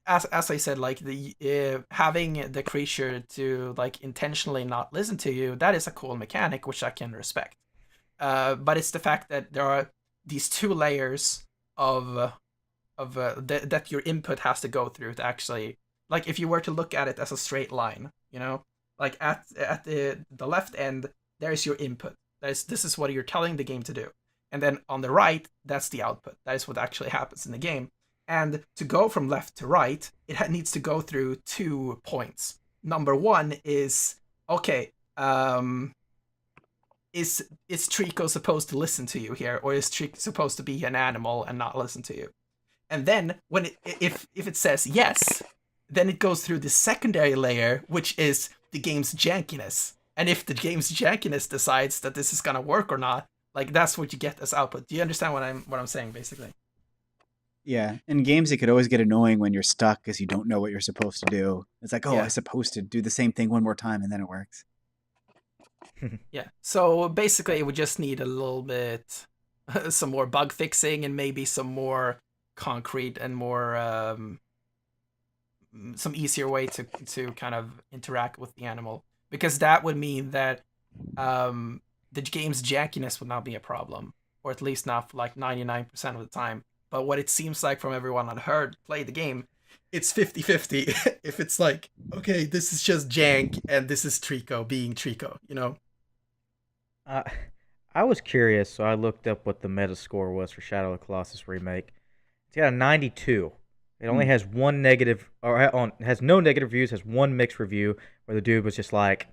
as I said, like the having the creature to like intentionally not listen to you, that is a cool mechanic which I can respect. But it's the fact that there are these two layers of that your input has to go through to actually, like, if you were to look at it as a straight line, like at the left end, there's your input. This is what you're telling the game to do, and then on the right, that's the output. That is what actually happens in the game. And to go from left to right, it needs to go through 2 points. Number one is, okay, is Trico supposed to listen to you here, or is Trico supposed to be an animal and not listen to you? And then when if it says yes, then it goes through the secondary layer, which is the game's jankiness. And if the game's jankiness decides that this is gonna work or not, like, that's what you get as output. Do you understand what I'm saying, basically? Yeah, in games it could always get annoying when you're stuck because you don't know what you're supposed to do. It's like, oh, Yeah. I'm supposed to do the same thing one more time, and then it works. Yeah. So basically, it would just need a little bit, some more bug fixing, and maybe some more concrete and more some easier way to kind of interact with the animal, because that would mean that the game's jankiness would not be a problem. or at least not for like 99% of the time. But what it seems like from everyone I've heard play the game, it's 50-50. If it's like, okay, this is just jank and this is Trico being Trico, you know? Uh, I was curious, so I looked up what the Metascore was for Shadow of the Colossus remake. It's got a 92. It only has one negative, or has no negative reviews. Has one mixed review where the dude was just like,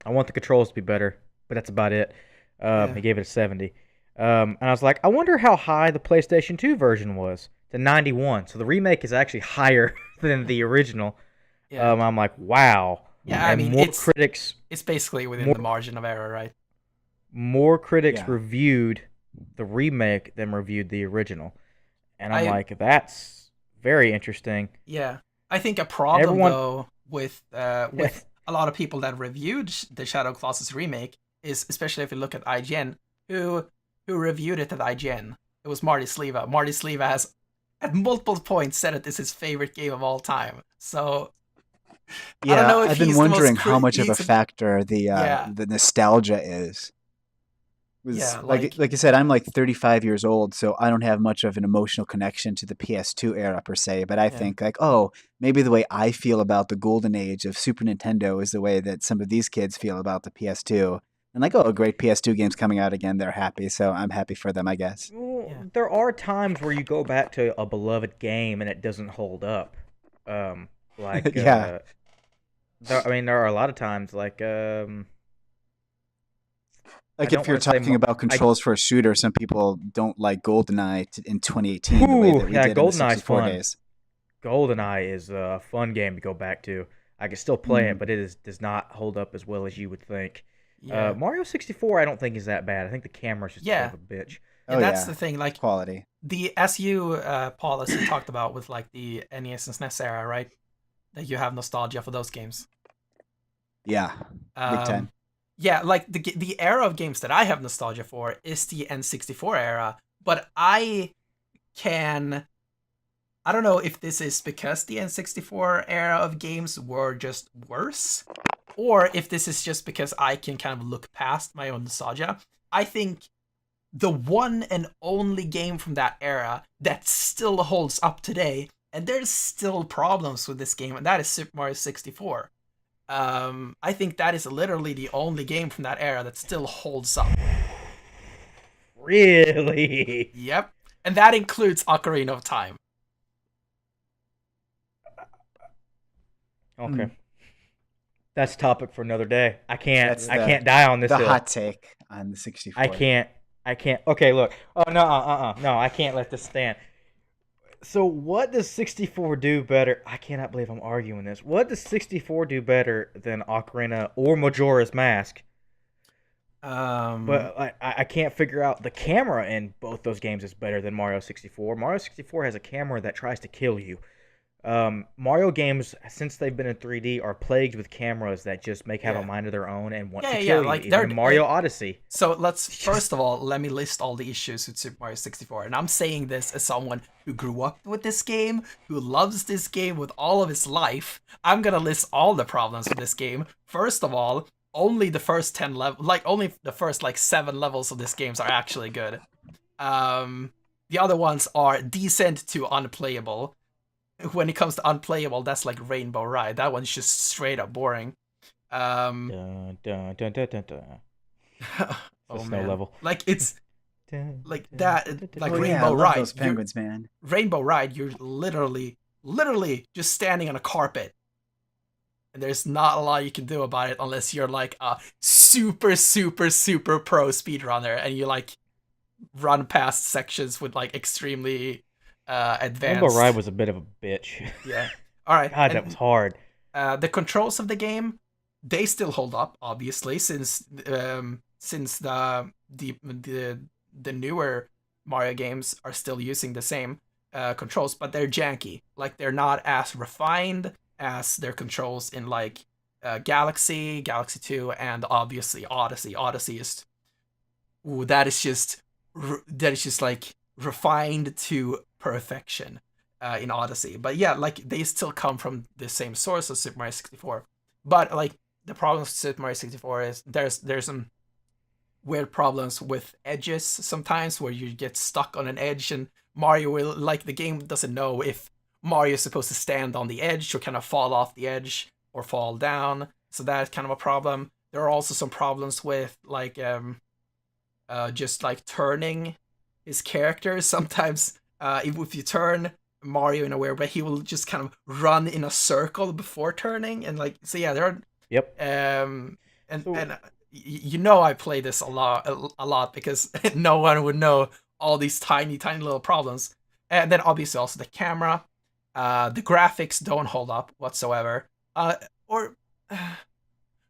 "I want the controls to be better," but that's about it. He gave it a 70. And I was like, I wonder how high the PlayStation 2 version was. To 91. So the remake is actually higher than the original. Yeah. I'm like, wow. Yeah, and I mean, more critics. It's basically within the margin of error, right? More critics reviewed the remake than reviewed the original. And I'm like, that's very interesting. Yeah. I think a problem, though, with a lot of people that reviewed the Shadow of the Colossus remake is, especially if you look at IGN, who reviewed it at IGN. It was Marty Sleva. Marty Sleva has, at multiple points, said it is his favorite game of all time. So, yeah, I don't know if I've been wondering how much of a factor the nostalgia is. Like you said, I'm like 35 years old, so I don't have much of an emotional connection to the PS2 era per se. But I think like, oh, maybe the way I feel about the golden age of Super Nintendo is the way that some of these kids feel about the PS2. And like, oh, a great PS2 game's coming out again. They're happy, so I'm happy for them, I guess. Well, there are times where you go back to a beloved game and it doesn't hold up. Like, yeah. There are a lot of times like if you're talking about controls for a shooter, some people don't like GoldenEye in 2018 the way that we did in the 64 days. GoldenEye is a fun game to go back to. I can still play it, but it does not hold up as well as you would think. Yeah. Mario 64, I don't think is that bad. I think the camera's just a bitch. And that's the thing, like quality. The SU policy talked about with like the NES and SNES era, right? That you have nostalgia for those games. Yeah, big time. Yeah, like the era of games that I have nostalgia for is the N64 era, but I don't know if this is because the N64 era of games were just worse, or if this is just because I can kind of look past my own nostalgia. I think the one and only game from that era that still holds up today, and there's still problems with this game, and that is Super Mario 64. I think that is literally the only game from that era that still holds up. Really? Yep. And that includes Ocarina of Time. Okay. That's a topic for another day. I can't die on this hill. The hot take on the 64. I can't. Okay, look. Oh, no, no, I can't let this stand. So what does 64 do better? I cannot believe I'm arguing this. What does 64 do better than Ocarina or Majora's Mask? But I can't figure out. The camera in both those games is better than Mario 64. Mario 64 has a camera that tries to kill you. Mario games, since they've been in 3D, are plagued with cameras that just have a mind of their own and want to kill you. Like even Mario Odyssey. So first of all, let me list all the issues with Super Mario 64. And I'm saying this as someone who grew up with this game, who loves this game with all of his life. I'm gonna list all the problems with this game. First of all, only the first 10 levels, only the first 7 levels of this game are actually good. The other ones are decent to unplayable. When it comes to unplayable, that's like Rainbow Ride. That one's just straight up boring. Dun, dun, dun, dun, dun, dun. Oh snow man, level. Like it's like that, like Rainbow Rainbow Ride. Those penguins, man. Rainbow Ride, you're literally just standing on a carpet, and there's not a lot you can do about it unless you're like a super pro speedrunner and you like run past sections with like extremely advanced. Rainbow Ride was a bit of a bitch. Yeah. All right. God, that was hard. The controls of the game, they still hold up, obviously, since the newer Mario games are still using the same controls, but they're janky. Like they're not as refined as their controls in like Galaxy 2, and obviously Odyssey. Odyssey is that is just like refined to perfection in Odyssey. But yeah, like they still come from the same source as Super Mario 64. But like the problem with Super Mario 64 is there's some weird problems with edges sometimes, where you get stuck on an edge, and Mario will like the game doesn't know if Mario is supposed to stand on the edge or kind of fall off the edge or fall down. So that's kind of a problem. There are also some problems with like just like turning his character. Sometimes if you turn Mario in a weird way, he will just kind of run in a circle before turning, and like so yeah, there are Yep. and you know I play this a lot because no one would know all these tiny little problems, and then obviously also the camera, the graphics don't hold up whatsoever, or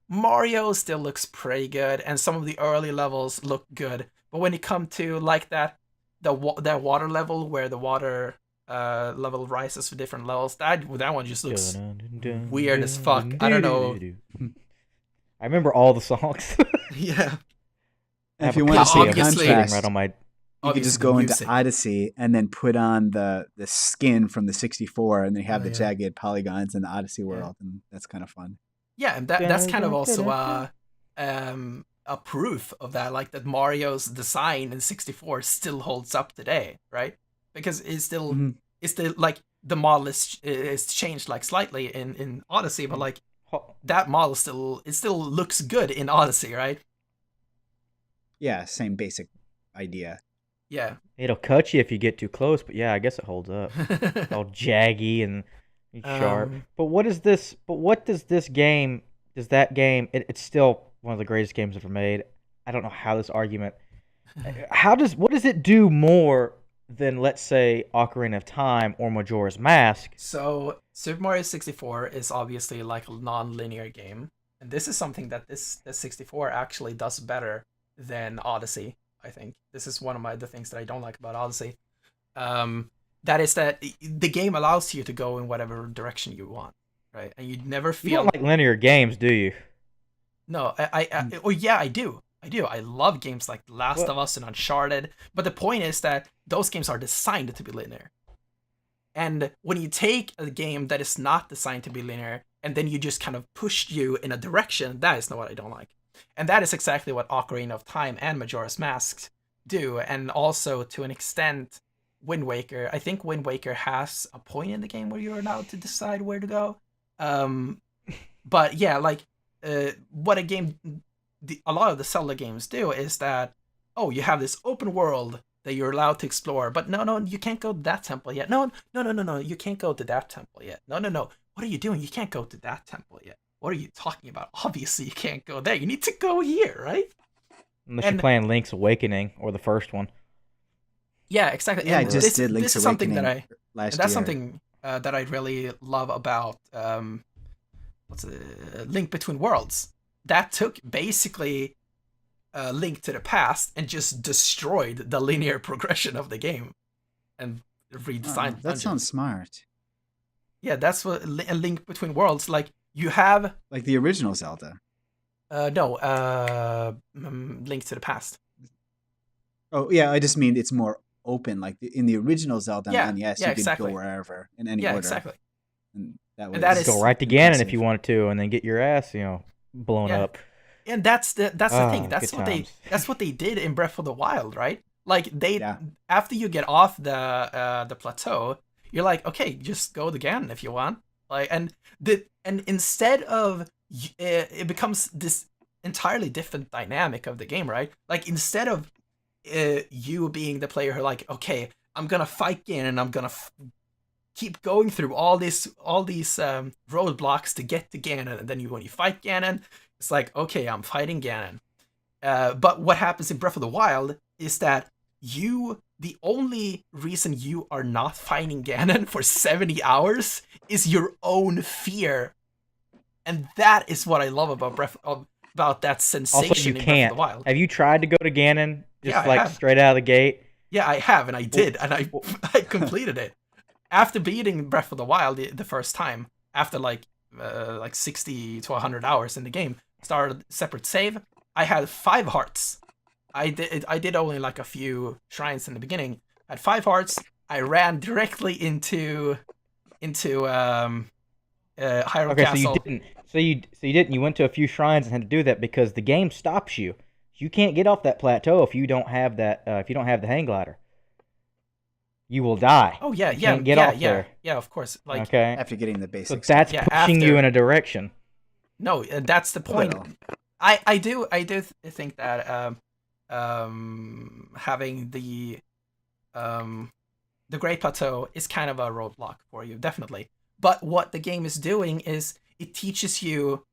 Mario still looks pretty good, and some of the early levels look good, but when you come to like that that water level where the water level rises for different levels, that one just looks weird as fuck. I don't know. I remember all the songs. Yeah. If you want to see a obviously- contrast, right on my. you could just go into Odyssey and then put on the skin from the 64, and then you have the jagged polygons in the Odyssey world, and that's kind of fun. Yeah, and that's kind of also a proof of that, like that Mario's design in 64 still holds up today, right? Because it's still like the model is changed like slightly in Odyssey, but like that model still looks good in Odyssey, right? Yeah, same basic idea. Yeah. It'll cut you if you get too close, but yeah, I guess it holds up. It's all jaggy and sharp. But what is this? But what does this game? Does that game? It's still one of the greatest games ever made. I don't know how this argument. What does it do more than, let's say, Ocarina of Time or Majora's Mask? So Super Mario 64 is obviously like a non-linear game, and this is something that this 64 actually does better than Odyssey. I think this is one of the things that I don't like about Odyssey. That is that the game allows you to go in whatever direction you want, right? And you never feel. You don't like linear games, do you? No, I do. I love games like The Last of Us and Uncharted, but the point is that those games are designed to be linear. And when you take a game that is not designed to be linear, and then you just kind of push you in a direction, that is not what I don't like. And that is exactly what Ocarina of Time and Majora's Mask do, and also to an extent, Wind Waker. I think Wind Waker has a point in the game where you're allowed to decide where to go. But yeah, like what a lot of the Zelda games do is that, oh, you have this open world that you're allowed to explore, but no, you can't go to that temple yet. No, you can't go to that temple yet. No. What are you doing? You can't go to that temple yet. What are you talking about? Obviously, you can't go there. You need to go here, right? Unless you're playing Link's Awakening or the first one. Yeah, exactly. Yeah, I just did Link's Awakening last year. That's something that I really love about Link Between Worlds. That took basically Link to the Past and just destroyed the linear progression of the game and redesigned. That sounds smart. Yeah, that's what a Link Between Worlds, like you have like the original Zelda. No, Link to the Past. Oh yeah, I just mean it's more open. Like in the original Zelda, you could go wherever in any order. Exactly. And that is go right to Ganon if you wanted to, and then get your ass, blown up. And that's the thing. That's what they did in Breath of the Wild, right? Like after you get off the plateau, you're like, okay, just go to Ganon if you want. Like and instead of it becomes this entirely different dynamic of the game, right? Like instead of you being the player who like, okay, I'm gonna fight Ganon and I'm gonna keep going through all these roadblocks to get to Ganon, and then when you fight Ganon, it's like, okay, I'm fighting Ganon. But what happens in Breath of the Wild is that the only reason you are not fighting Ganon for 70 hours is your own fear. And that is what I love about that sensation also, in Breath of the Wild. Have you tried to go to Ganon straight out of the gate? Yeah, I have, and I did, and I completed it. After beating Breath of the Wild the first time, after like 60 to 100 hours in the game, started a separate save, I had 5 hearts. I did only like a few shrines in the beginning. I had 5 hearts. I ran directly into Hyrule Castle. So you didn't. You went to a few shrines and had to do that because the game stops you. You can't get off that plateau if you don't have that. If you don't have the hang glider, you will die. Oh yeah, You yeah, can't get yeah, off yeah, there. yeah. Of course, like Okay. After getting the So basics. that's Yeah, pushing you after- in a direction. no, that's the A point. little. I do think that having the Great Plateau is kind of a roadblock for you, definitely. But what the game is doing is it teaches you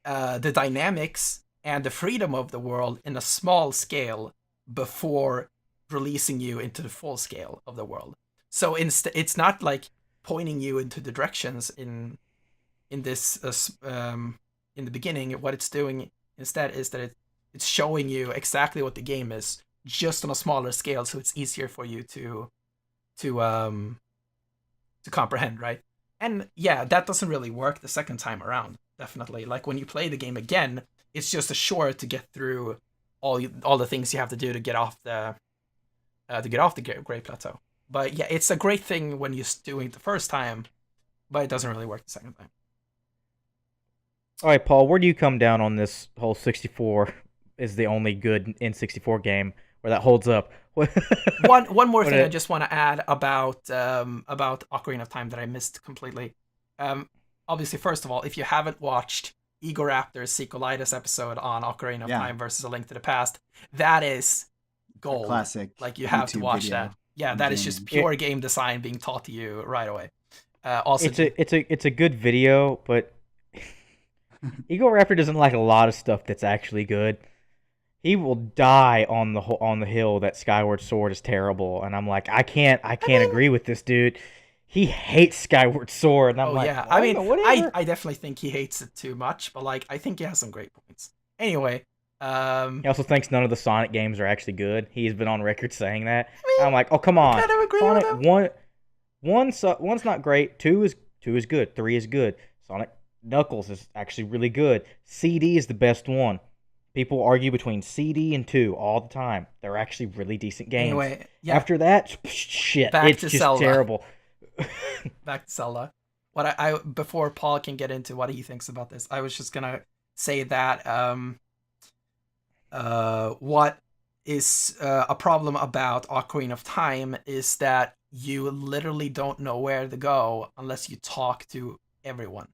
the dynamics and the freedom of the world in a small scale before releasing you into the full scale of the world. So it's not like pointing you into the directions in this in the beginning. What it's doing instead is that it's showing you exactly what the game is, just on a smaller scale, so it's easier for you to comprehend, right? And yeah, that doesn't really work the second time around. Definitely, like when you play the game again, it's just a chore to get through all the things you have to do to get off the Great Plateau. But yeah, it's a great thing when you're doing it the first time, but it doesn't really work the second time. All right, Paul, where do you come down on this whole 64 is the only good N64 game where that holds up? One more thing I just want to add about Ocarina of Time that I missed completely. Obviously, first of all, if you haven't watched Egoraptor's Sequelitis episode on Ocarina of Time versus A Link to the Past, that is gold. Classic. Like, you have to YouTube watch video that. Yeah, of that is gaming. just pure game design being taught to you right away. Also, it's a good video, but Egoraptor doesn't like a lot of stuff that's actually good. He will die on the hill that Skyward Sword is terrible, and I'm like, I can't agree with this dude. He hates Skyward Sword, and I'm like, yeah. I mean, whatever. I definitely think he hates it too much, but like, I think he has some great points. Anyway, He also thinks none of the Sonic games are actually good. He's been on record saying that. I'm like, oh, come on. kind of agree Sonic with him. one's not great. Two is good. 3 is good. Sonic Knuckles is actually really good. CD is the best one. People argue between CD and 2 all the time. They're actually really decent games. Anyway, yeah. After that, shit, Back it's to just Zelda. terrible. Back to Zelda. What I before Paul can get into what he thinks about this, I was just gonna say that what is a problem about Ocarina of Time is that you literally don't know where to go unless you talk to everyone.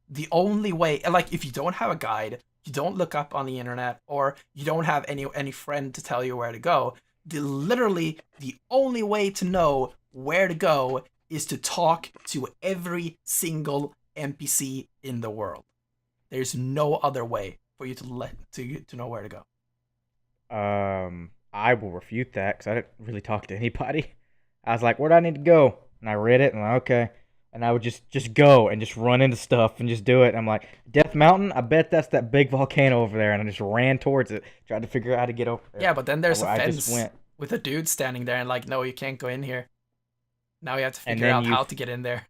The only way, like, if you don't have a guide, you don't look up on the internet, or you don't have any friend to tell you where to go, literally the only way to know where to go is to talk to every single NPC in the world. There's no other way for you to know where to go. I will refute that because I didn't really talk to anybody. I was like, where do I need to go? And I read it, and I'm like, okay. And I would just go and just run into stuff and just do it. And I'm like, Death Mountain, I bet that's that big volcano over there. And I just ran towards it, tried to figure out how to get over there. Yeah, but then there's a I fence just went. with a dude standing there and like, no, you can't go in here. Now you have to And figure then out you- how to get in there.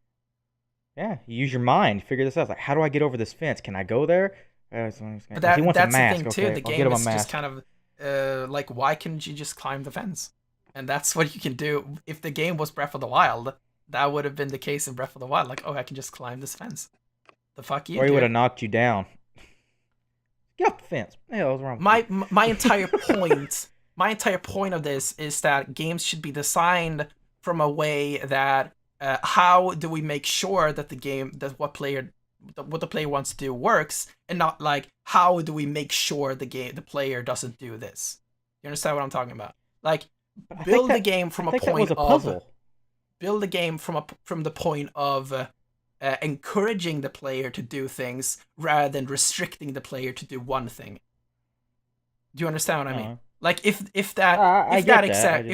Yeah, you use your mind. Figure this out. It's like, how do I get over this fence? Can I go there? But he wants that's a mask. the thing too. Okay, The I'll get game him a is just mask. kind of like, why couldn't you just climb the fence? And that's what you can do. If the game was Breath of the Wild, that would have been the case in Breath of the Wild. Like, oh, I can just climb this fence. The fuck you, Or he dude. would have knocked you down. Get off the fence. What the hell is wrong with you? My entire point of this is that games should be designed from a way that how do we make sure that what the player wants to do works, and not like, how do we make sure the player doesn't do this. You understand what I'm talking about? Like, build the game from a that point was a puzzle. build the game from the point of encouraging the player to do things rather than restricting the player to do one thing. Do you understand what I mean? Like, if that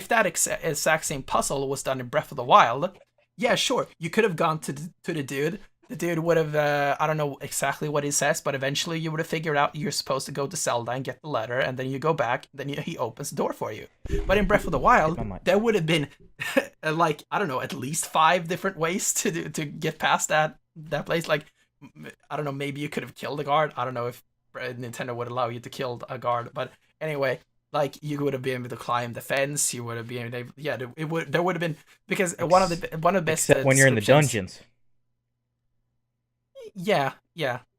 exact same puzzle was done in Breath of the Wild, yeah, sure, you could have gone to the dude. The dude would have, I don't know exactly what he says, but eventually you would have figured out you're supposed to go to Zelda and get the letter, and then you go back, then he opens the door for you. But in Breath of the Wild, there would have been, like, I don't know, at least 5 different ways to get past that place. Like, I don't know, maybe you could have killed a guard. I don't know if Nintendo would allow you to kill a guard, but anyway, like, you would have been able to climb the fence. You would have been able, yeah, there would have been, because one of the best Except when you're in the descriptions- dungeons. Yeah.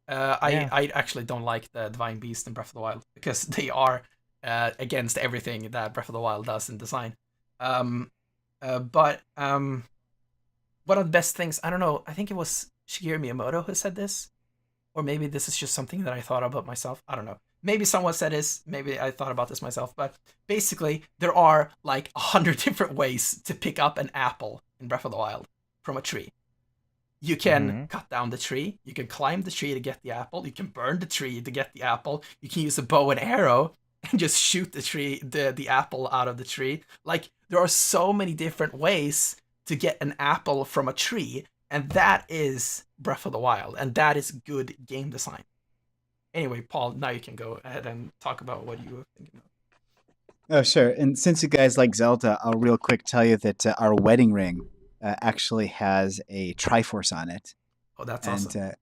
Yeah. I actually don't like the Divine Beast in Breath of the Wild because they are against everything that Breath of the Wild does in design. Um, but one of the best things, I don't know, I think it was Shigeru Miyamoto who said this, or maybe this is just something that I thought about myself. I don't know. Maybe someone said this. Maybe I thought about this myself. But basically, there are like 100 different ways to pick up an apple in Breath of the Wild from a tree. You can cut down the tree. You can climb the tree to get the apple. You can burn the tree to get the apple. You can use a bow and arrow and just shoot the apple out of the tree. Like there are so many different ways to get an apple from a tree, and that is Breath of the Wild, and that is good game design. Anyway, Paul, now you can go ahead and talk about what you were thinking of. Oh, sure. And since you guys like Zelda, I'll real quick tell you that our wedding ring actually has a Triforce on it. Oh, that's And awesome.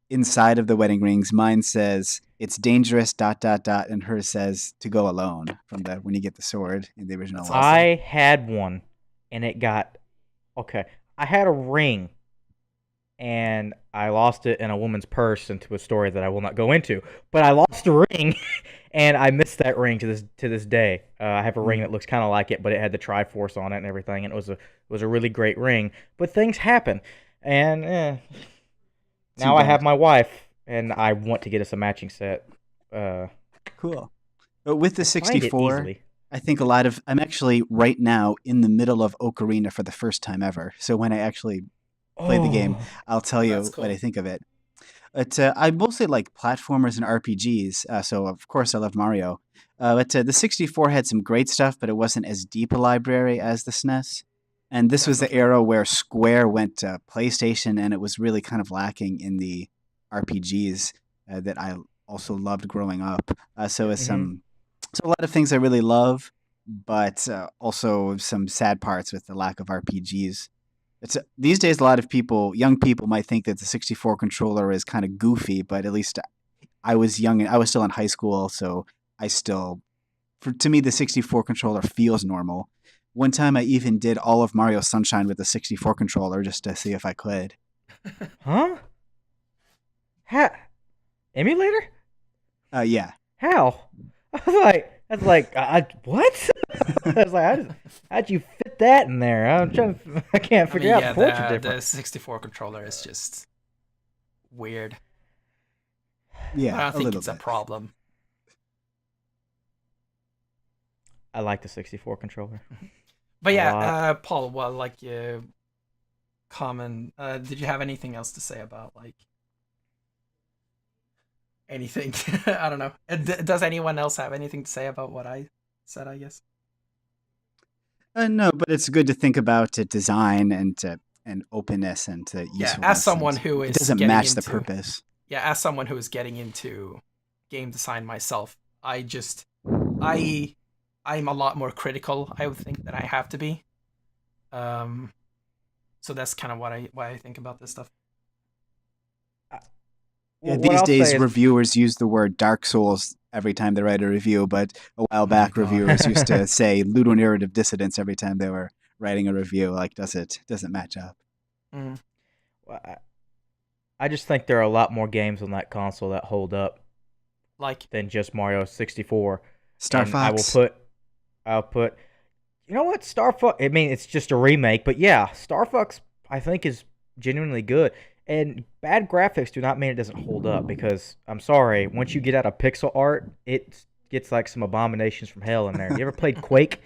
inside of the wedding rings, mine says it's dangerous ... and hers says to go alone from the when you get the sword in the original. That's one. awesome. I had one, and it got okay. I had a ring, and I lost it in a woman's purse into a story that I will not go into. But I lost a ring, and I miss that ring to this day. I have a ring that looks kind of like it, but it had the Triforce on it and everything, and it was a really great ring. But things happen, and now I bad. have my wife, and I want to get us a matching set. Cool. But with the Find it 64, easily. I think I'm actually right now in the middle of Ocarina for the first time ever. So when I actually play the game, I'll tell you That's cool. what I think of it. But I mostly like platformers and RPGs, so of course I love Mario. But the 64 had some great stuff, but it wasn't as deep a library as the SNES. And this was the Definitely. era where Square went to PlayStation, and it was really kind of lacking in the RPGs that I also loved growing up. So a lot of things I really love, but also some sad parts with the lack of RPGs. These days, a lot of young people, might think that the 64 controller is kind of goofy, but at least I was young and I was still in high school, so to me, the 64 controller feels normal. One time, I even did all of Mario Sunshine with the 64 controller just to see if I could. Huh? Emulator? Yeah. How? What? I was like, how'd you fit that in there? I can't figure out the ports are the different. 64 controller is just weird. Yeah, I don't a think little it's a bit. problem. I like the 64 controller. But A yeah, lot. Paul, well, like you did you have anything else to say about like anything? I don't know. Does anyone else have anything to say about what I said, I guess? No, but it's good to think about design and openness and Yeah, as usefulness. someone And who it is doesn't getting match the into purpose. as someone who is getting into game design myself, I I'm a lot more critical, I would think, than I have to be. Um so that's kind of why I think about this stuff. Yeah, What these I'll say days is, reviewers use the word Dark Souls every time they write a review, but a while Oh my back god. reviewers used to say ludonarrative dissonance every time they were writing a review. Like, doesn't match up. Mm, I just think there are a lot more games on that console that hold up like than just Mario 64. Star And Fox. I'll put, you know what, Star Fox. I mean, it's just a remake, but yeah, Star Fox I think is genuinely good. And bad graphics do not mean it doesn't hold up, because I'm sorry, once you get out of pixel art, it gets like some abominations from hell in there. You ever played Quake?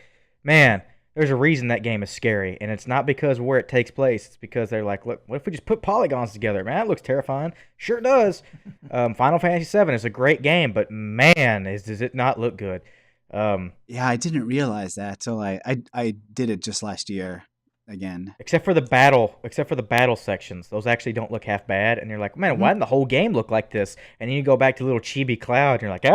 Man, there's a reason that game is scary, and it's not because of where it takes place. It's because they're like, look, what if we just put polygons together? Man, that looks terrifying. Sure does. Final Fantasy VII is a great game, but man, does it not look good. Yeah, I didn't realize that till I did it just last year again. Except for the battle sections, those actually don't look half bad. And you're like, man, Mhm. why didn't the whole game look like this? And then you go back to little chibi cloud, and you're like,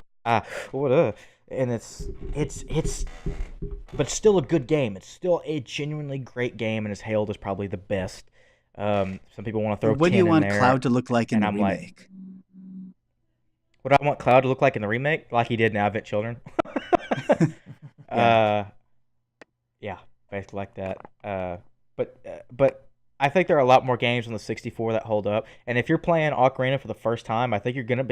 what? And it's, but it's still a good game. It's still a genuinely great game, and is hailed as probably the best. Some people want to throw What do you 10 in want there, Cloud to look like in and the I'm like, remake? what do I want Cloud to look like in the remake? Like he did in Advent Children. Yeah. uh, yeah, basically like that. But I think there are a lot more games on the 64 that hold up. And if you're playing Ocarina for the first time, I think you're gonna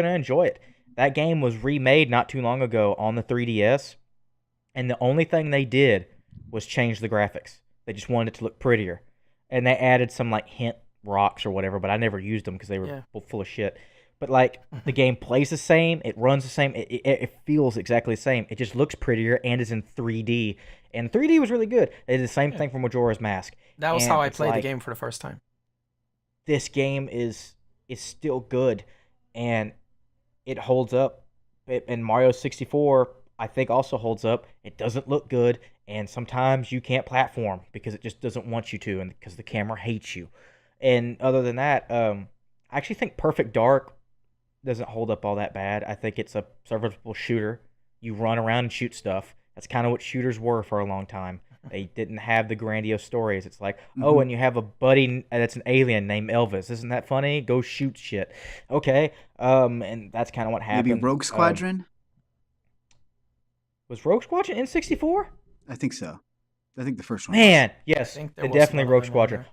enjoy it. That game was remade not too long ago on the 3DS, and the only thing they did was change the graphics. They just wanted it to look prettier, and they added some like hint rocks or whatever. But I never used them because they were full of shit. But like the game plays the same, it runs the same, it feels exactly the same. It just looks prettier and is in 3D. And 3D was really good. They did the same thing for Majora's Mask. That was how I played the game for the first time. This game is still good, and it holds up. And Mario 64, I think, also holds up. It doesn't look good, and sometimes you can't platform because it just doesn't want you to, and because the camera hates you. And other than that, I actually think Perfect Dark doesn't hold up all that bad. I think it's a serviceable shooter. You run around and shoot stuff. That's kind of what shooters were for a long time. They didn't have the grandiose stories. It's like, oh, and you have a buddy that's an alien named Elvis. Isn't that funny? Go shoot shit. Okay. And that's kind of what happened. Maybe Rogue Squadron? Was Rogue Squadron in 64? I think so. I think the first one. Man, yes. Definitely Rogue Squadron.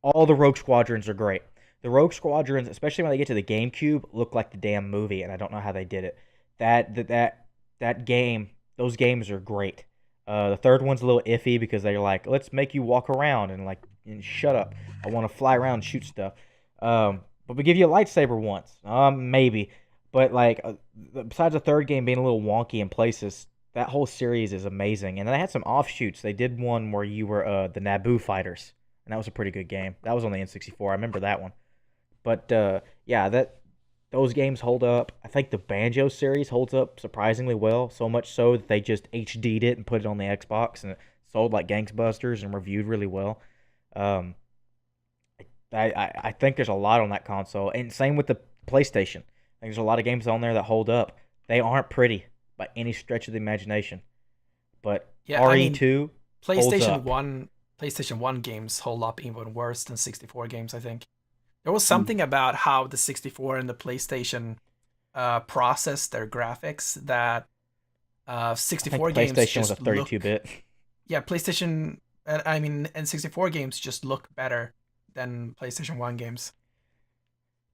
All the Rogue Squadrons are great. The Rogue Squadrons, especially when they get to the GameCube, look like the damn movie, and I don't know how they did it. That game, those games are great. The third one's a little iffy because they're like, let's make you walk around and shut up. I want to fly around and shoot stuff. But we give you a lightsaber once, maybe. But besides the third game being a little wonky in places, that whole series is amazing. And then they had some offshoots. They did one where you were the Naboo fighters, and that was a pretty good game. That was on the N64. I remember that one. But those games hold up. I think the Banjo series holds up surprisingly well, so much so that they just HD'd it and put it on the Xbox, and it sold like gangbusters and reviewed really well. I think there's a lot on that console, and same with the PlayStation. I think there's a lot of games on there that hold up. They aren't pretty by any stretch of the imagination, but RE2 PlayStation 1 games hold up even worse than 64 games, I think. There was something about how the 64 and the PlayStation processed their graphics that 64 games PlayStation just was a 32-bit. Yeah, PlayStation, and 64 games just look better than PlayStation 1 games.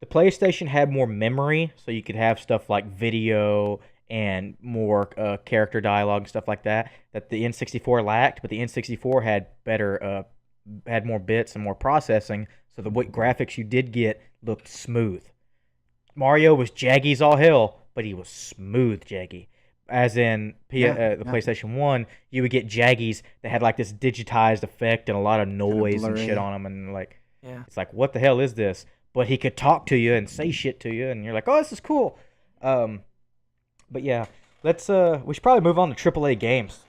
The PlayStation had more memory, so you could have stuff like video and more character dialogue and stuff like that the N64 lacked, but the N64 had more bits and more processing, so the graphics you did get looked smooth. Mario was jaggy as all hell, but he was smooth jaggy. As in PlayStation 1, you would get jaggies that had like this digitized effect and a lot of noise and shit on them, and it's like, what the hell is this? But he could talk to you and say shit to you, and you're like, oh, this is cool. But yeah, we should probably move on to AAA games.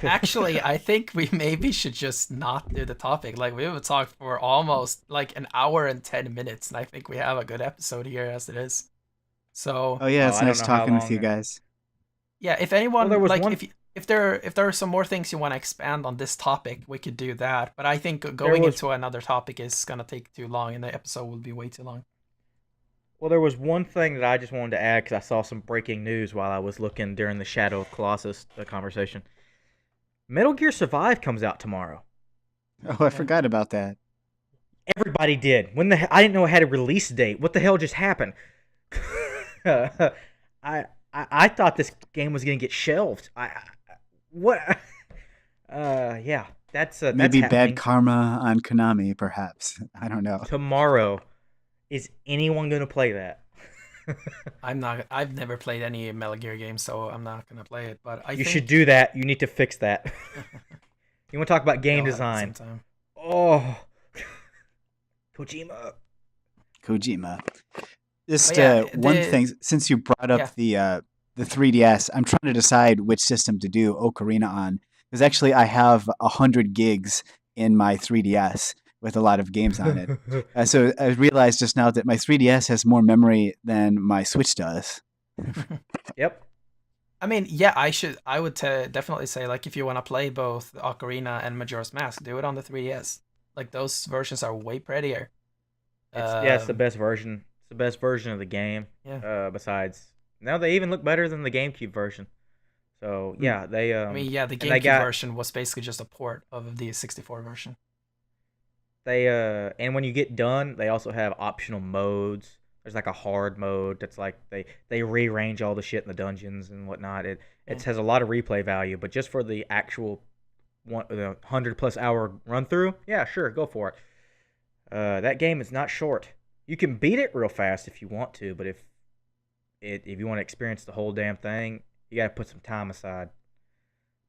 Actually, I think we maybe should just not do the topic. We would talk for almost an hour and 10 minutes, and I think we have a good episode here as it is. So. Oh yeah, it's nice talking with you guys. Yeah, if anyone if there are some more things you want to expand on this topic, we could do that. But I think going into another topic is gonna take too long, and the episode will be way too long. Well, there was one thing that I just wanted to add because I saw some breaking news while I was looking during the Shadow of Colossus conversation. Metal Gear Survive comes out tomorrow. Oh, I forgot about that. Everybody did. I didn't know it had a release date. What the hell just happened? I thought this game was gonna get shelved. Yeah, that's maybe happening. Bad karma on Konami, perhaps. I don't know. Tomorrow, is anyone gonna play that? I'm not. I've never played any Metal Gear game, so I'm not gonna play it. But you should do that. You need to fix that. You want to talk about game design? Oh, Kojima. Just one thing, since you brought up the 3DS, I'm trying to decide which system to do Ocarina on. Because actually, I have 100 gigs in my 3DS with a lot of games on it. So I realized just now that my 3DS has more memory than my Switch does. Yep. I would definitely say, if you want to play both Ocarina and Majora's Mask, do it on the 3DS. Those versions are way prettier. It's the best version. It's the best version of the game. Yeah. Besides, now they even look better than the GameCube version. So yeah, they. the GameCube version was basically just a port of the 64 version. and when you get done, they also have optional modes. There's like a hard mode that's like they rearrange all the shit in the dungeons and whatnot. It has a lot of replay value, but just for the actual 100+ hour run through, yeah, sure, go for it. That game is not short. You can beat it real fast if you want to, but if you want to experience the whole damn thing, you gotta put some time aside.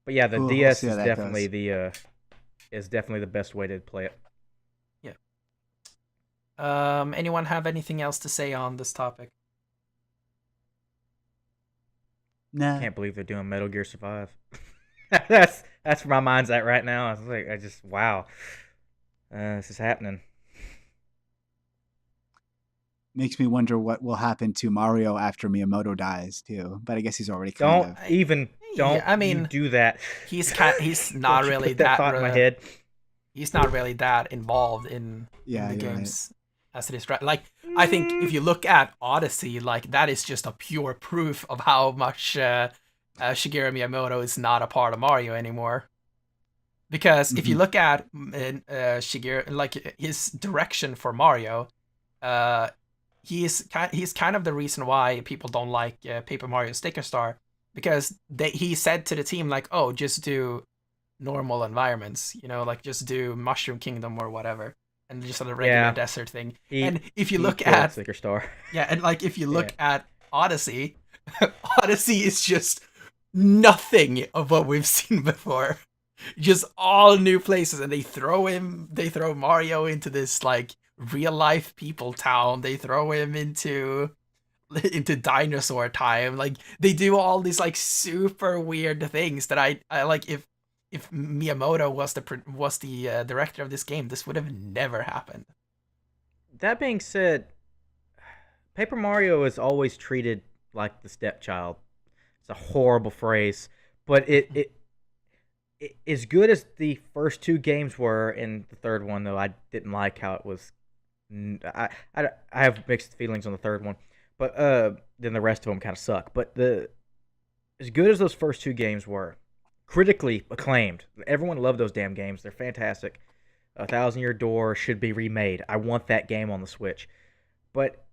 But yeah, the Cool, we'll DS see how is that definitely goes. the best way to play it. Anyone have anything else to say on this topic? Nah. Can't believe they're doing Metal Gear Survive. That's where my mind's at right now. Wow, this is happening. Makes me wonder what will happen to Mario after Miyamoto dies too. But I guess he's already kind Don't of. even don't I mean, you do that. He's Don't not you really put that thought in my head. He's not really that involved in Yeah, the you're games as it is, right? Like, I think if you look at Odyssey, like, that is just a pure proof of how much Shigeru Miyamoto is not a part of Mario anymore. Because if you look at Shigeru, like, his direction for Mario, he's kind of the reason why people don't like Paper Mario Sticker Star, because he said to the team, like, oh, just do normal environments, like just do Mushroom Kingdom or whatever, and just a regular desert thing. And if you look at Sticker Star, and like if you look at Odyssey, Odyssey is just nothing of what we've seen before. Just all new places, and they throw Mario into this like real life people town. They throw him into dinosaur time. Like, they do all these like super weird things that I like. If Miyamoto was the director of this game, this would have never happened. That being said, Paper Mario is always treated like the stepchild. It's a horrible phrase, but it as good as the first two games were, and the third one, though, I didn't like how it was. I have mixed feelings on the third one, but then the rest of them kind of suck. But as good as those first two games were, critically acclaimed, everyone loved those damn games. They're fantastic. A Thousand Year Door should be remade. I want that game on the Switch, but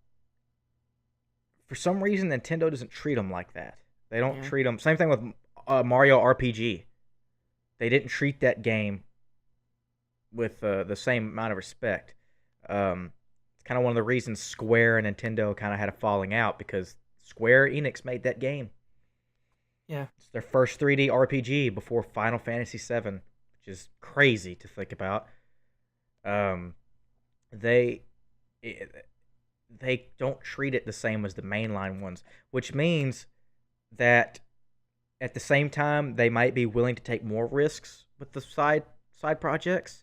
for some reason, Nintendo doesn't treat them like that. They don't treat them. Same thing with Mario RPG. They didn't treat that game with the same amount of respect. It's kind of one of the reasons Square and Nintendo kind of had a falling out, because Square Enix made that game. Yeah. It's their first 3D RPG before Final Fantasy VII, which is crazy to think about. They don't treat it the same as the mainline ones, which means that at the same time, they might be willing to take more risks with the side projects,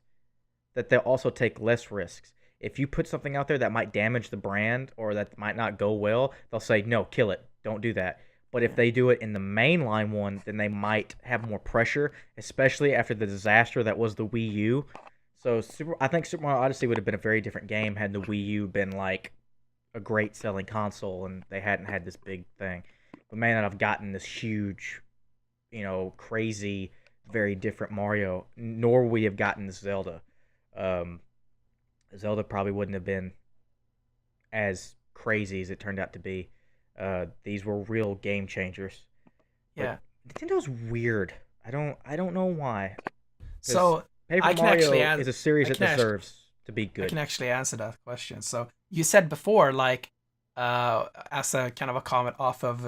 that they'll also take less risks. If you put something out there that might damage the brand or that might not go well, they'll say, no, kill it. Don't do that. But if they do it in the mainline one, then they might have more pressure, especially after the disaster that was the Wii U. So I think Super Mario Odyssey would have been a very different game had the Wii U been like a great selling console and they hadn't had this big thing. We may not have gotten this huge, crazy, very different Mario, nor would we have gotten this Zelda. Zelda probably wouldn't have been as crazy as it turned out to be. These were real game changers. Yeah. But Nintendo's weird. I don't know why. So Paper Mario is a series that deserves to be good. I can actually answer that question. So you said before, like, as a kind of a comment off of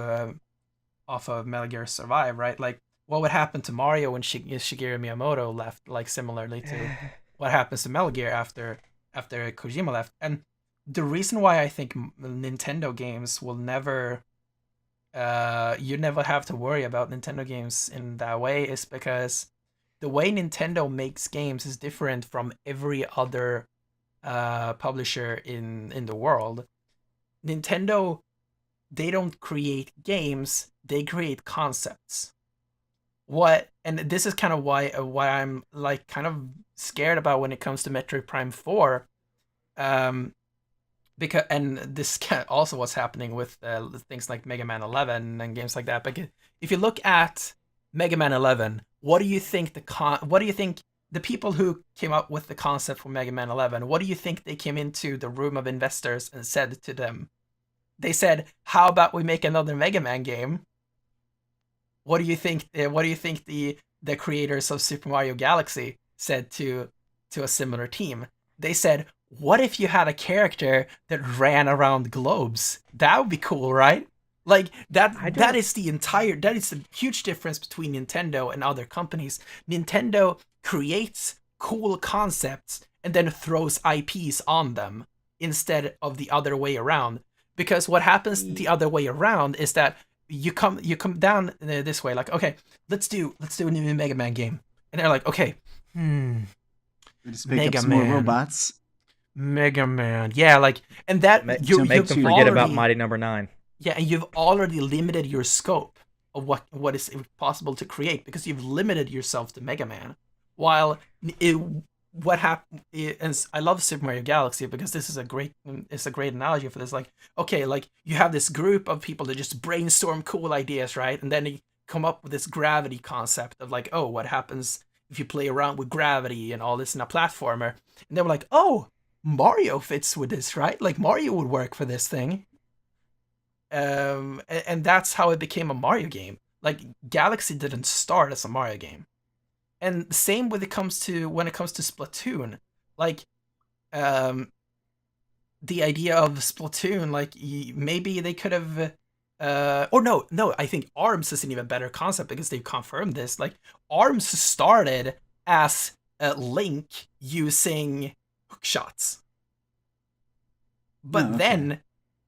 Metal Gear Survive, right? Like, what would happen to Mario when Shigeru Miyamoto left? Like, similarly to what happens to Metal Gear after Kojima left. And the reason why I think Nintendo games will never, you never have to worry about Nintendo games in that way, is because the way Nintendo makes games is different from every other publisher in the world. Nintendo, they don't create games, they create concepts. And this is kind of why I'm like kind of scared about when it comes to Metroid Prime 4, because, and this also what's happening with things like Mega Man 11 and games like that. But if you look at Mega Man 11, what do you think the people who came up with the concept for Mega Man 11, what do you think they came into the room of investors and said to them? They said, "How about we make another Mega Man game?" What do you think? What do you think the creators of Super Mario Galaxy said to a similar team? They said, "What if you had a character that ran around globes? That would be cool, right?" Like that is the huge difference between Nintendo and other companies. Nintendo creates cool concepts and then throws IPs on them instead of the other way around. Because what happens the other way around is that you come down this way, like, okay, let's do a new Mega Man game, and they're like, okay, We just pick Mega up some more Man. robots. Mega Man, yeah, like, and that to make them forget about Mighty Number 9. Yeah, and you've already limited your scope of what is possible to create because you've limited yourself to Mega Man. While what happened, and I love Super Mario Galaxy because this is a great analogy for this. Like, okay, like you have this group of people that just brainstorm cool ideas, right? And then they come up with this gravity concept of like, oh, what happens if you play around with gravity and all this in a platformer? And they were like, oh, Mario fits with this, right? Like Mario would work for this thing. And that's how it became a Mario game. Like Galaxy didn't start as a Mario game. And same when it comes to Splatoon, like, the idea of Splatoon, like maybe they could have, or no, I think Arms is an even better concept because they've confirmed this. Like Arms started as a Link using hook shots, but then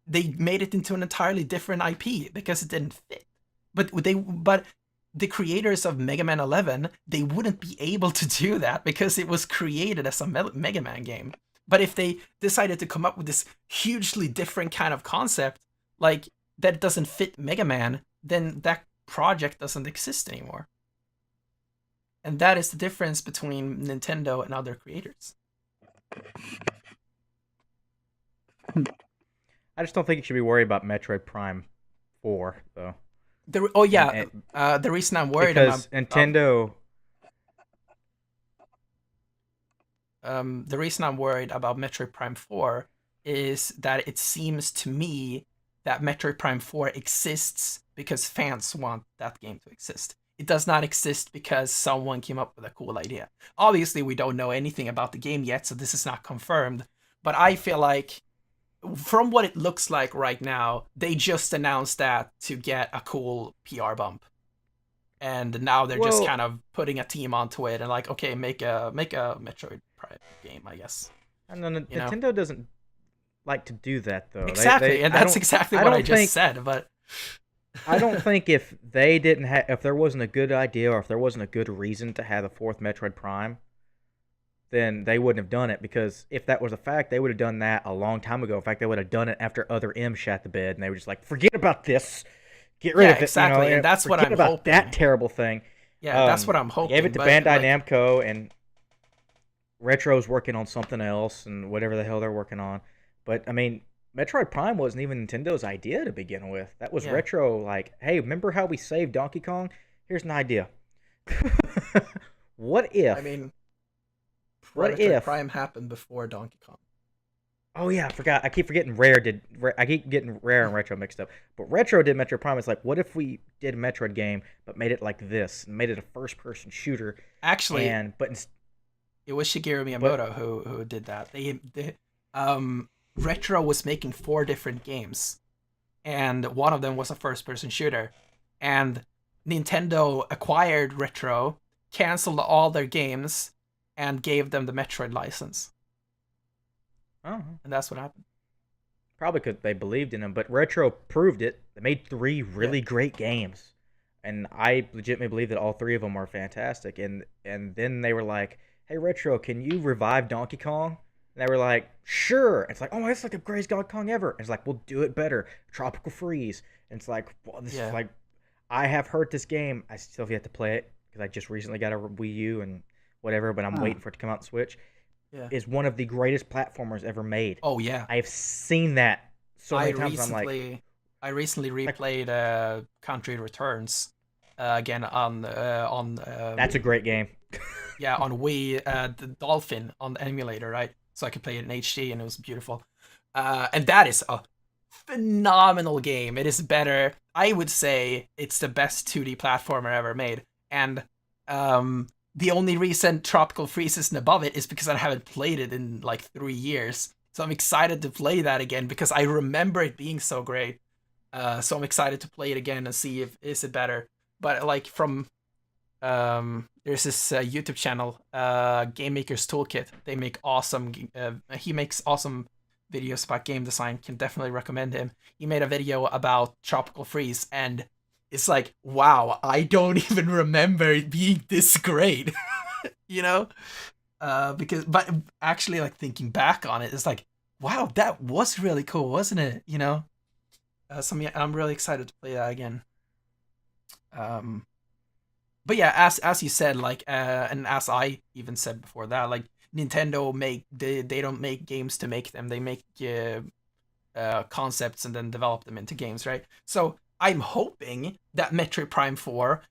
they made it into an entirely different IP because it didn't fit. But the creators of Mega Man 11, they wouldn't be able to do that because it was created as a Mega Man game. But if they decided to come up with this hugely different kind of concept, like that doesn't fit Mega Man, then that project doesn't exist anymore. And that is the difference between Nintendo and other creators. I just don't think you should be worried about Metroid Prime 4, though. The reason I'm worried because Nintendo. The reason I'm worried about Metroid Prime 4 is that it seems to me that Metroid Prime 4 exists because fans want that game to exist. It does not exist because someone came up with a cool idea. Obviously, we don't know anything about the game yet, so this is not confirmed. But I feel like, from what it looks like right now, they just announced that to get a cool PR bump, and now they're just kind of putting a team onto it and like, okay, make a Metroid Prime game, I guess. And then Nintendo doesn't like to do that, though. Exactly, and that's exactly what I just said. But I don't think if they didn't have, if there wasn't a good idea or if there wasn't a good reason to have the fourth Metroid Prime, then they wouldn't have done it, because if that was a fact, they would have done that a long time ago. In fact, they would have done it after Other M shat the bed, and they were just like, forget about this. Get rid of it. Exactly, and that's what I'm about hoping. That terrible thing. Yeah, that's what I'm hoping. Gave it to Bandai Namco, and Retro's working on something else, and whatever the hell they're working on. But, I mean, Metroid Prime wasn't even Nintendo's idea to begin with. That was Retro, like, hey, remember how we saved Donkey Kong? Here's an idea. What if... I mean... What if Prime happened before Donkey Kong? Oh yeah, I forgot. I keep forgetting I keep getting Rare and Retro mixed up. But Retro did Metroid Prime. It's like, what if we did a Metroid game but made it like this, and made it a first-person shooter? Actually, it was Shigeru Miyamoto who did that. Retro was making 4 different games, and one of them was a first-person shooter. And Nintendo acquired Retro, canceled all their games, and gave them the Metroid license. Oh. And that's what happened. Probably because they believed in them, but Retro proved it. They made 3 really great games, and I legitimately believe that all 3 of them are fantastic. And then they were like, hey, Retro, can you revive Donkey Kong? And they were like, sure. And it's like, oh, that's like the greatest Donkey Kong ever. And it's like, we'll do it better. Tropical Freeze. And it's like, well, this is like, I have heard this game. I still have yet to play it, because I just recently got a Wii U and whatever, but I'm waiting for it to come out on Switch. Is one of the greatest platformers ever made. Oh yeah, I have seen that so many times. I recently replayed Country Returns again on. That's a great game. on Wii, the Dolphin on the emulator, right? So I could play it in HD, and it was beautiful. And that is a phenomenal game. It is better. I would say it's the best 2D platformer ever made. And the only reason Tropical Freeze isn't above it is because I haven't played it in like 3 years. So I'm excited to play that again because I remember it being so great. So I'm excited to play it again and see if is it better. But like from there's this YouTube channel, Game Maker's Toolkit. They make awesome. He makes awesome videos about game design. Can definitely recommend him. He made a video about Tropical Freeze, and it's like, wow, I don't even remember it being this great. you know, but actually, like thinking back on it, it's like, wow, that was really cool, wasn't it? So I'm really excited to play that again. But yeah, as you said, like, and as I even said before that, like Nintendo they don't make games to make them. They make concepts and then develop them into games, right? So I'm hoping that Metroid Prime 4,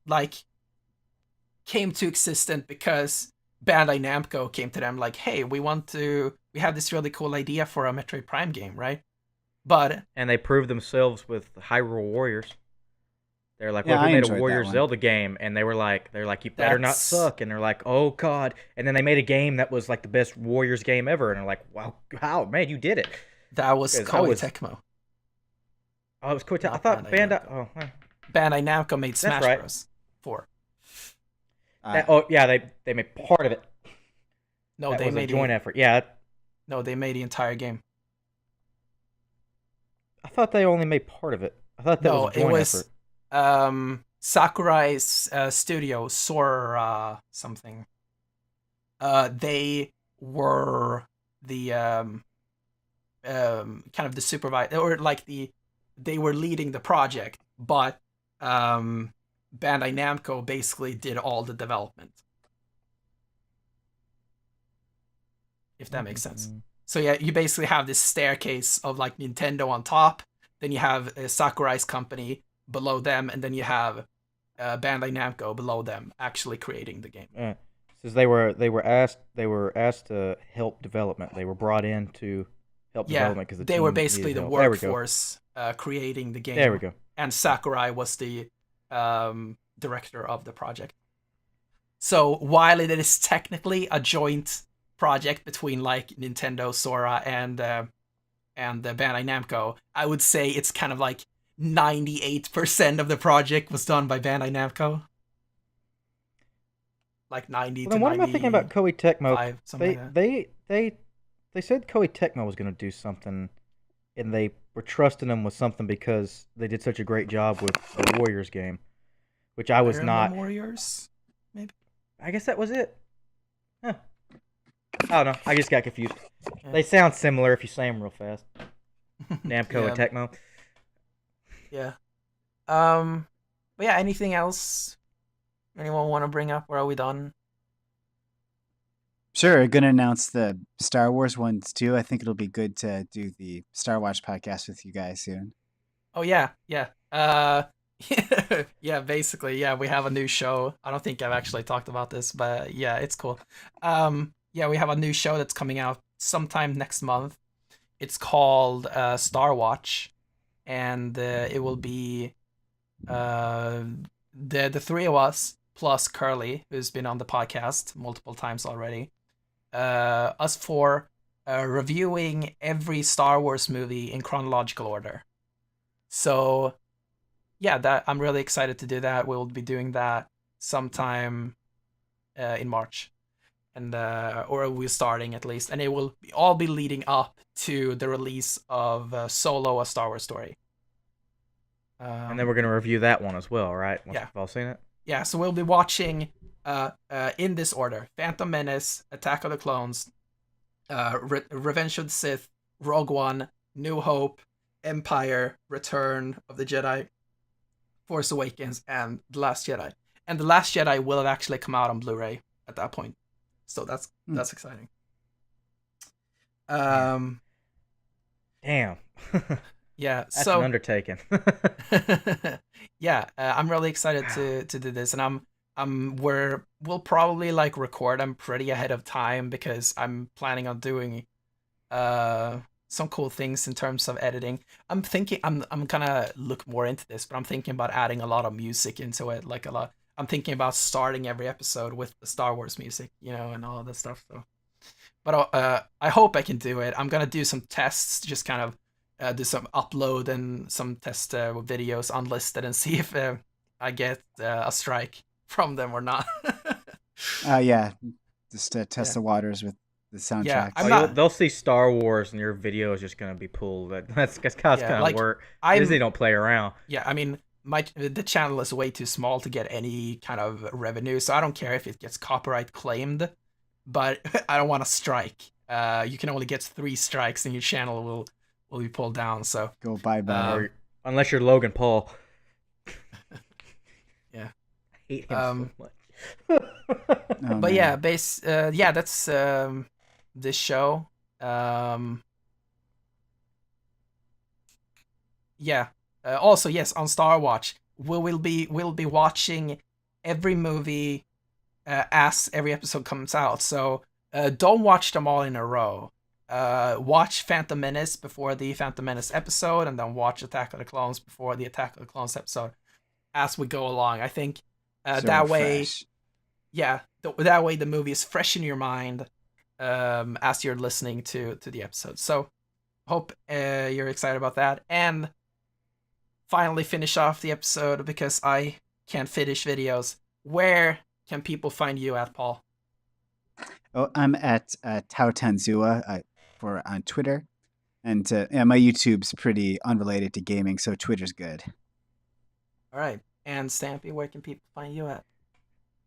like, came to existence because Bandai Namco came to them like, hey, we have this really cool idea for a Metroid Prime game, right? And they proved themselves with Hyrule Warriors. They're like, Yeah, well, we I made a enjoyed Warrior that one. Zelda game, and they're like, you better not That's- suck, and they're like, oh god, and then they made a game that was like the best Warriors game ever, and they're like, wow, how, man, you did it. that was 'Cause Koei Tecmo. Oh, it was cool. I Not thought Bandai Bandai. Oh, Bandai Namco made Smash right. Bros. 4. Yeah, they made part of it. No, That they was a made joint effort. Yeah, No, they made the entire game. I thought they only made part of it. I thought that No, was a it joint was effort. Sakurai's studio, Sora something. They were the kind of the supervisor, or like they were leading the project, but Bandai Namco basically did all the development. If that makes sense. So yeah, you basically have this staircase of like Nintendo on top, then you have Sakurai's company below them, and then you have Bandai Namco below them actually creating the game. Since they were asked to help development. They were brought in to help development because they were basically the workforce creating the game. There we go. And Sakurai was the director of the project. So while it is technically a joint project between like Nintendo, Sora, and the Bandai Namco, I would say it's kind of like 98% of the project was done by Bandai Namco. Like 90 Well, then to what am I thinking about Koei Tecmo? Something like that. They said Koei Tecmo was going to do something, and they were trusting them with something because they did such a great job with the Warriors game, which I was Fire not. Emblem Warriors, maybe. I guess that was it. Huh. I don't know. I just got confused. Yeah. They sound similar if you say them real fast. Namco and Yeah. Tecmo. Yeah. But yeah, anything else anyone want to bring up, or are we done? Sure, gonna announce the Star Wars ones too. I think it'll be good to do the Star Watch podcast with you guys soon. Oh yeah. Yeah, basically, yeah, we have a new show. I don't think I've actually talked about this, but yeah, it's cool. Yeah, we have a new show that's coming out sometime next month. It's called Star Watch, and it will be the three of us plus Curly, who's been on the podcast multiple times already. Us four reviewing every Star Wars movie in chronological order. So yeah, that I'm really excited to do that. We'll be doing that sometime in March, and or we're starting at least, and it will all be leading up to the release of Solo: A Star Wars Story. And then we're going to review that one as well, right? Once Yeah. we've all seen it. Yeah, so we'll be watching in this order: Phantom Menace, Attack of the Clones, Revenge of the Sith, Rogue One, New Hope, Empire, Return of the Jedi, Force Awakens, and The Last Jedi. And The Last Jedi will have actually come out on Blu-ray at that point, so that's exciting. Damn. Yeah, That's so an undertaking. yeah, I'm really excited to do this, and we'll probably like record them pretty ahead of time because I'm planning on doing some cool things in terms of editing. I'm gonna look more into this, but I'm thinking about adding a lot of music into it, like a lot. I'm thinking about starting every episode with the Star Wars music, and all of that stuff. So, but I hope I can do it. I'm gonna do some tests, just kind of do some upload and some test videos unlisted and see if I get a strike from them or not. Yeah, just to test Yeah. the waters with the soundtracks. Yeah, I'm Oh, not- they'll see Star Wars and your video is just gonna be pulled. That's how it's Yeah, gonna like, work. I'm- Disney don't play around. Yeah, I mean, the channel is way too small to get any kind of revenue, so I don't care if it gets copyright claimed, but I don't want a strike. You can only get 3 strikes, and your channel will be pulled down. So Go bye-bye. Or unless you're Logan Paul. Yeah. I hate him so much. Oh, but man. yeah, that's this show. Yeah. Also, yes, on Star Watch, we'll be watching every movie as every episode comes out. So don't watch them all in a row. Watch Phantom Menace before the Phantom Menace episode, and then watch Attack of the Clones before the Attack of the Clones episode as we go along. I think So that way, fresh. yeah, that way the movie is fresh in your mind as you're listening to the episode. So hope you're excited about that. And finally finish off the episode because I can't finish videos. Where can people find you at, Paul? Oh, I'm at Tao Tanzua on Twitter, and yeah, my YouTube's pretty unrelated to gaming, so Twitter's good. All right. And Stampy, where can people find you at?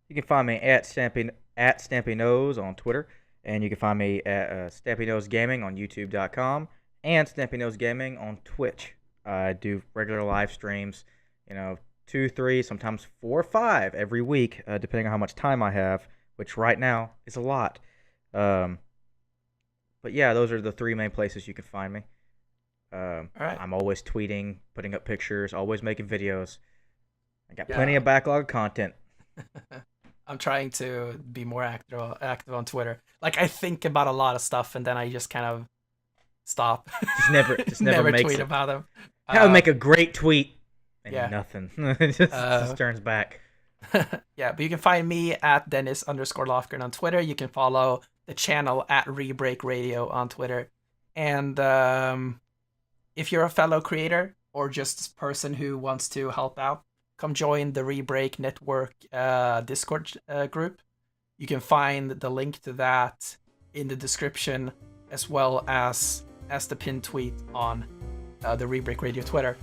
You can find me at Stampy Nose on Twitter, and you can find me at Stampy Nose Gaming on YouTube.com and Stampy Nose Gaming on Twitch. I do regular live streams, 2, 3, sometimes 4 or 5 every week, depending on how much time I have, which right now is a lot. But yeah, those are the 3 main places you can find me. All right. I'm always tweeting, putting up pictures, always making videos. I got Yeah. plenty of backlog content. I'm trying to be more active on Twitter. Like, I think about a lot of stuff, and then I just kind of stop. Just never makes tweet it. about them. That would make a great tweet. And yeah. nothing. It just turns back. Yeah, but you can find me at Dennis_Lofgren on Twitter. You can follow the channel at Rebreak Radio on Twitter. And if you're a fellow creator or just a person who wants to help out, come join the Rebreak Network Discord group. You can find the link to that in the description, as well as the pinned tweet on the Rebreak Radio Twitter.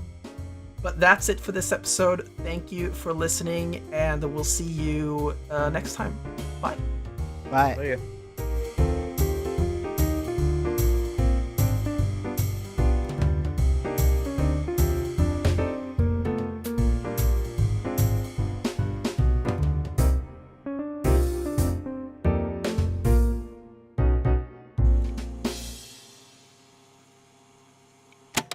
But that's it for this episode. Thank you for listening, and we'll see you next time. Bye. Bye. See ya.